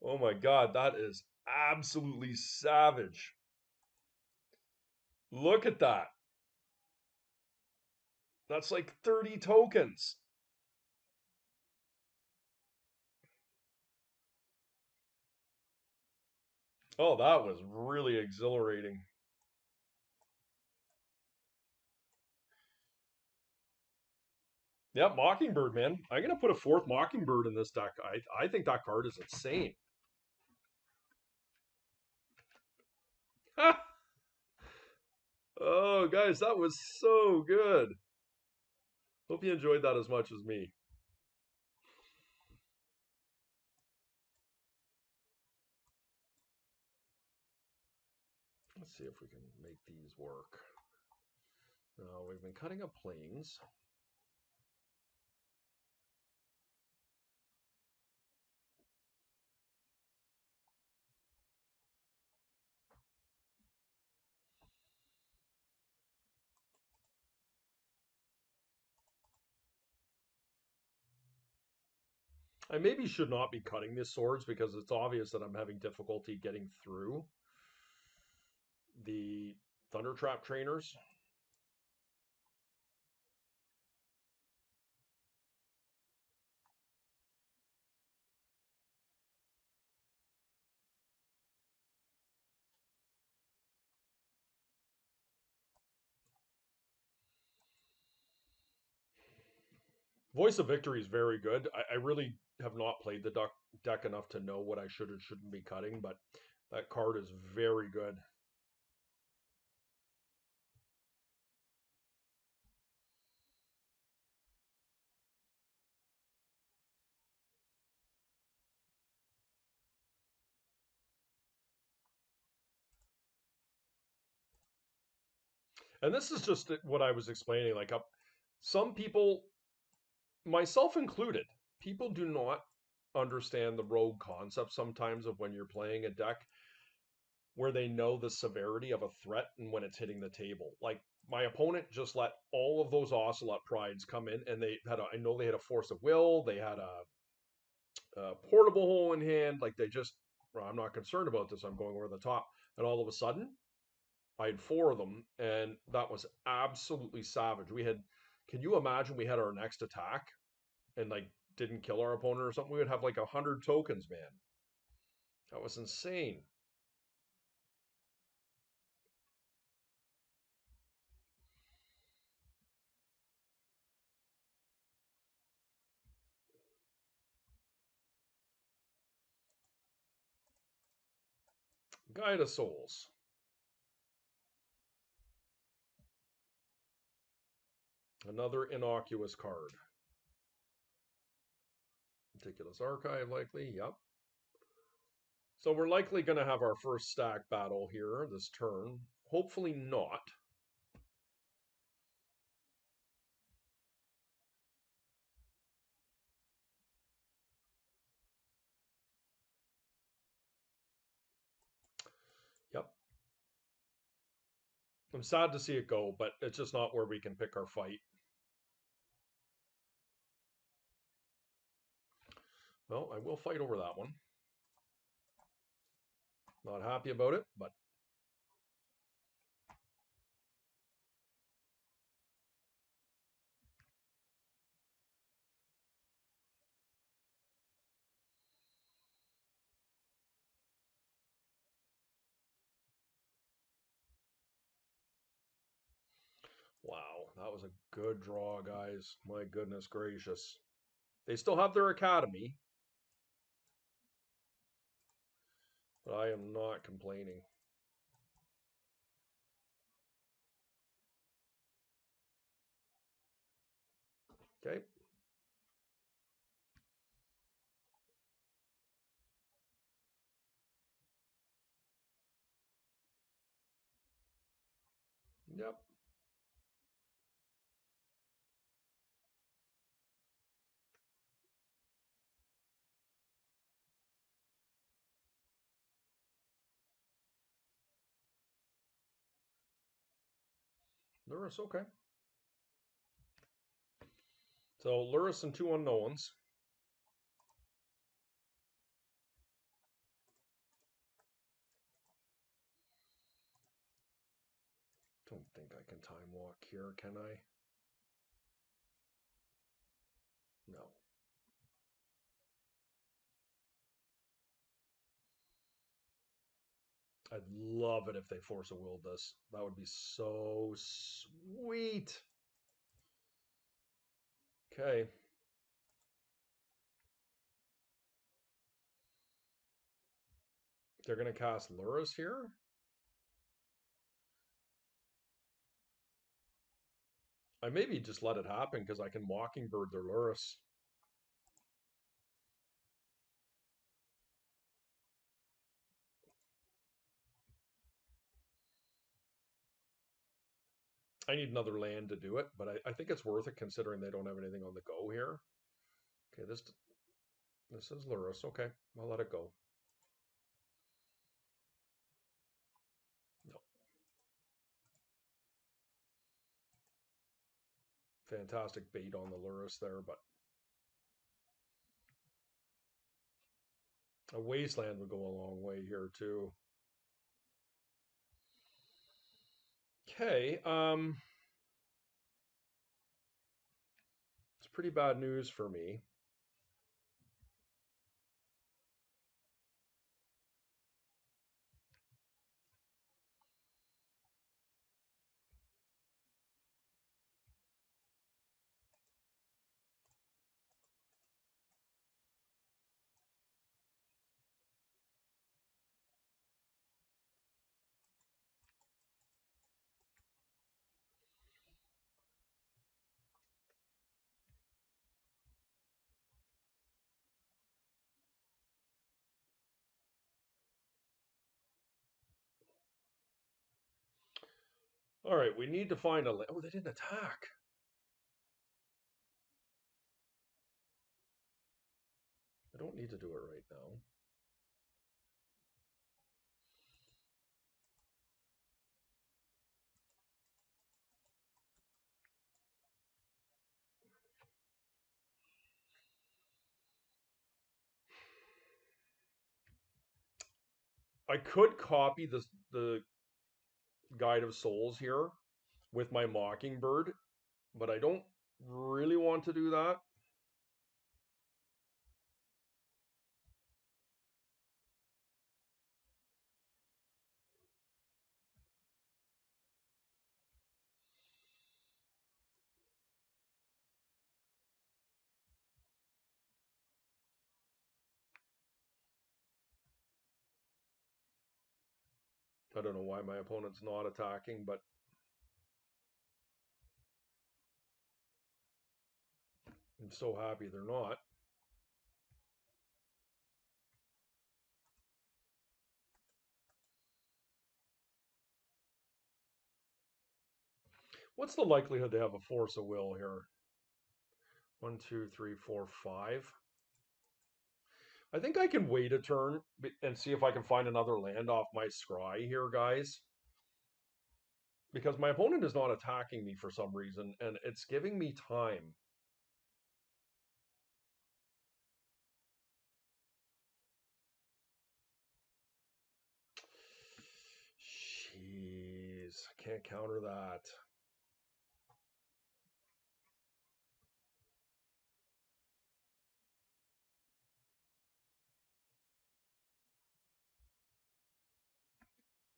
Oh my God, that is absolutely savage. Look at that. That's like 30 tokens. Oh, that was really exhilarating. Yep, Mockingbird, man. I'm gonna put a fourth Mockingbird in this deck. I think that card is insane. Oh, guys, that was so good. Hope you enjoyed that as much as me. Let's see if we can make these work. Now, we've been cutting up planes. I maybe should not be cutting these swords because it's obvious that I'm having difficulty getting through the Thunder Trap trainers. Voice of Victory is very good. I really have not played the deck enough to know what I should or shouldn't be cutting, but that card is very good. And this is just what I was explaining. Like, some people, myself included, people do not understand the rogue concept sometimes of when you're playing a deck where they know the severity of a threat and when it's hitting the table. Like, my opponent just let all of those Ocelot Prides come in, and I know they had a Force of Will, they had a portable hole in hand. Like, they just, well, I'm not concerned about this. I'm going over the top. And all of a sudden, I had four of them, and that was absolutely savage. Can you imagine we had our next attack and like didn't kill our opponent or something? We would have like 100 tokens, man. That was insane. Guide of Souls. Another innocuous card. Meticulous Archive, likely. Yep. So we're likely going to have our first stack battle here this turn. Hopefully not. Yep. I'm sad to see it go, but it's just not where we can pick our fight. Well, I will fight over that one. Not happy about it, but wow, that was a good draw, guys. My goodness gracious. They still have their academy, but I am not complaining. Okay. Yep. Lurrus, okay. So Lurrus and two unknowns. Don't think I can time walk here, can I? No. I'd love it if they force a will this. That would be so sweet. Okay. They're going to cast Lurrus here. I maybe just let it happen because I can Mockingbird their Lurrus. I need another land to do it, but I think it's worth it considering they don't have anything on the go here. Okay, this is Lurrus. Okay, I'll let it go. No. Fantastic bait on the Lurrus there, but a Wasteland would go a long way here too. Okay, it's pretty bad news for me. All right, we need to find a... Oh, they didn't attack. I don't need to do it right now. I could copy the Guide of Souls here with my Mockingbird, but I don't really want to do that. I don't know why my opponent's not attacking, but I'm so happy they're not. What's the likelihood they have a force of will here? 1, 2, 3, 4, 5. I think I can wait a turn and see if I can find another land off my scry here, guys. Because my opponent is not attacking me for some reason, and it's giving me time. Jeez, I can't counter that.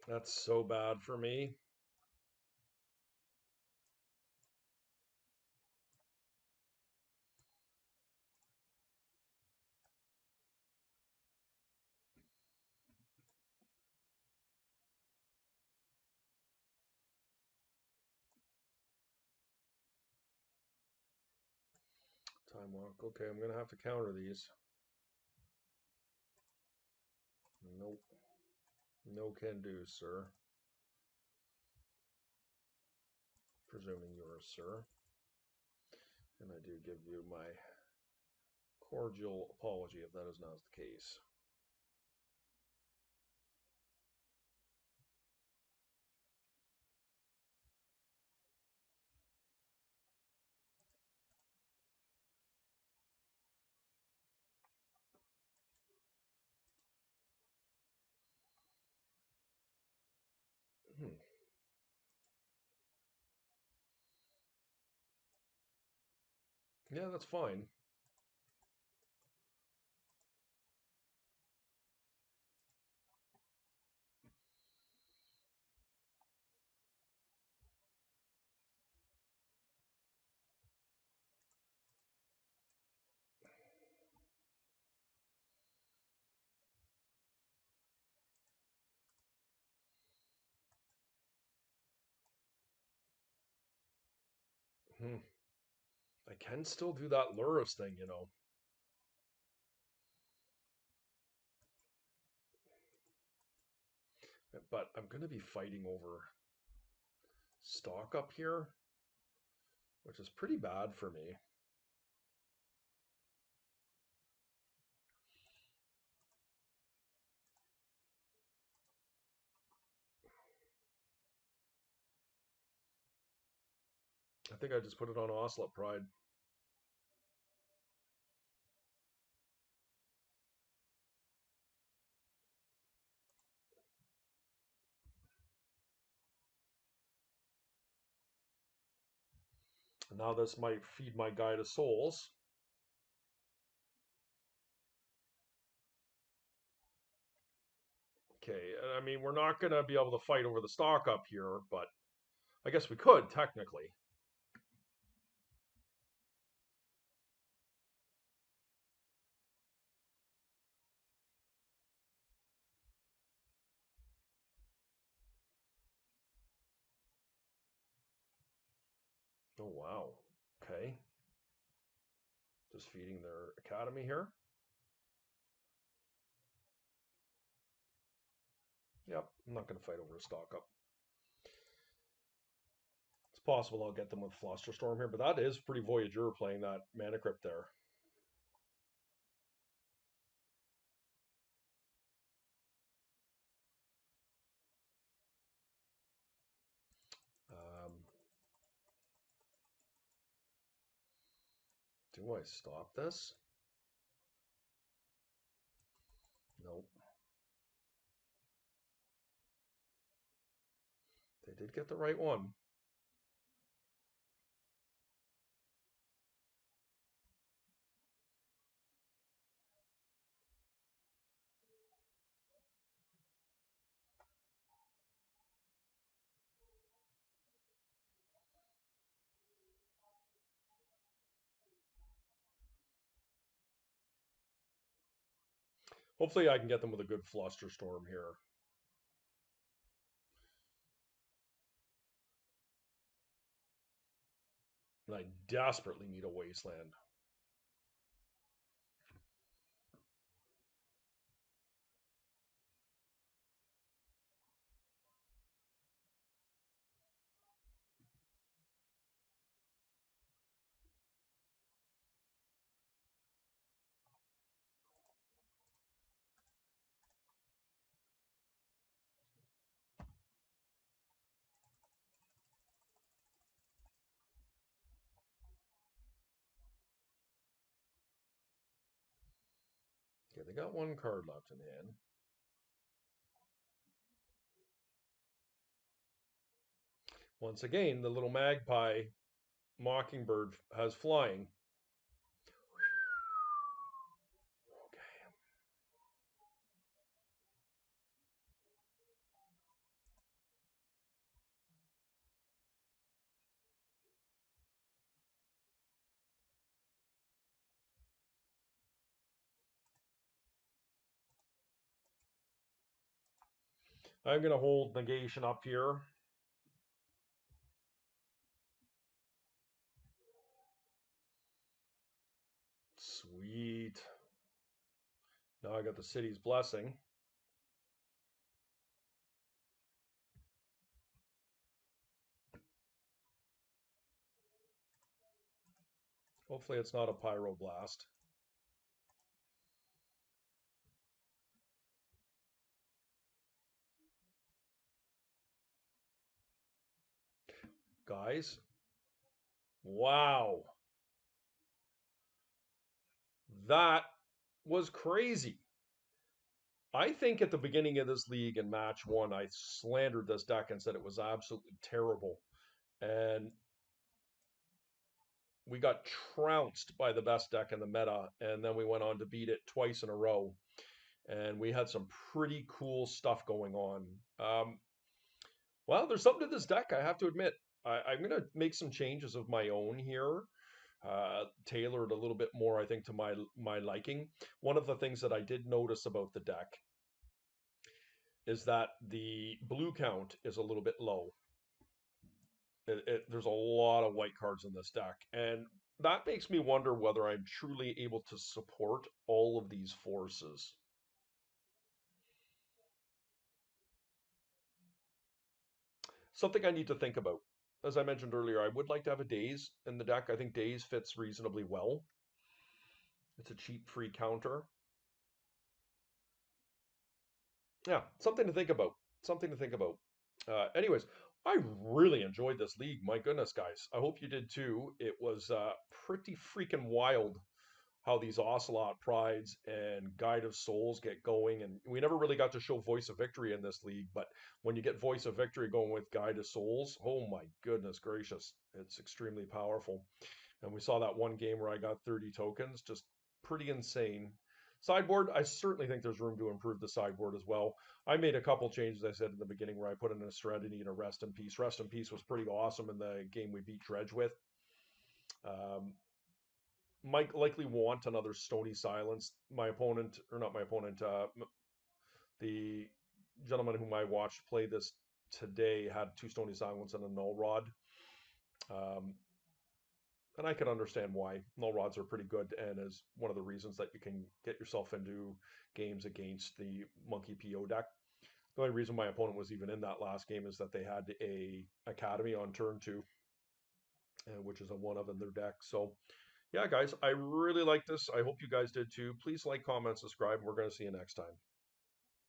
That's so bad for me. Time walk. Okay, I'm gonna have to counter these. Nope. No can do, sir. Presuming yours, sir. And I do give you my cordial apology if that is not the case. Hmm. Yeah, that's fine. Hmm. I can still do that Lurus thing, you know. But I'm going to be fighting over stock up here, which is pretty bad for me. I think I just put it on Ocelot Pride. Now this might feed my Guide of Souls. Okay, I mean, we're not going to be able to fight over the stock up here, but I guess we could, technically. Oh, wow. Okay. Just feeding their academy here. Yep, I'm not going to fight over a stock up. possible I'll get them with Flusterstorm here, but that is pretty Voyager playing that Mana Crypt there. Um, do I stop this? Nope. They did get the right one. Hopefully I can get them with a good Flusterstorm here. And I desperately need a Wasteland. Okay, they got one card left in hand. Once again, the little magpie Mockingbird has flying. Okay. I'm going to hold negation up here. Sweet. Now I got the city's blessing. Hopefully it's not a pyroblast. Guys, wow. That was crazy. I think at the beginning of this league in match one, I slandered this deck and said it was absolutely terrible. And we got trounced by the best deck in the meta. And then we went on to beat it twice in a row. And we had some pretty cool stuff going on. Well, there's something to this deck, I have to admit. I'm going to make some changes of my own here, tailored a little bit more, I think, to my liking. One of the things that I did notice about the deck is that the blue count is a little bit low. There's a lot of white cards in this deck, and that makes me wonder whether I'm truly able to support all of these forces. Something I need to think about. As I mentioned earlier, I would like to have a Daze in the deck. I think Daze fits reasonably well. It's a cheap free counter. Yeah, something to think about. Something to think about. Anyways, I really enjoyed this league. My goodness, guys. I hope you did too. It was pretty freaking wild how these Ocelot Prides and Guide of Souls get going. And we never really got to show Voice of Victory in this league, but when you get Voice of Victory going with Guide of Souls, oh my goodness gracious, it's extremely powerful. And we saw that one game where I got 30 tokens, just pretty insane. Sideboard, I certainly think there's room to improve the sideboard as well. I made a couple changes, I said in the beginning, where I put in a Serenity and a Rest in Peace. Rest in Peace was pretty awesome in the game we beat Dredge with. Um, might likely want another Stony Silence. My opponent, or not my opponent, the gentleman whom I watched play this today had two Stony Silence and a Null Rod. Um, and I can understand why. Null Rods are pretty good and is one of the reasons that you can get yourself into games against the Monkey PO deck. The only reason my opponent was even in that last game is that they had a Academy on turn two. which is a one of in their deck. So yeah, guys, I really like this. I hope you guys did too. Please like, comment, subscribe. We're going to see you next time.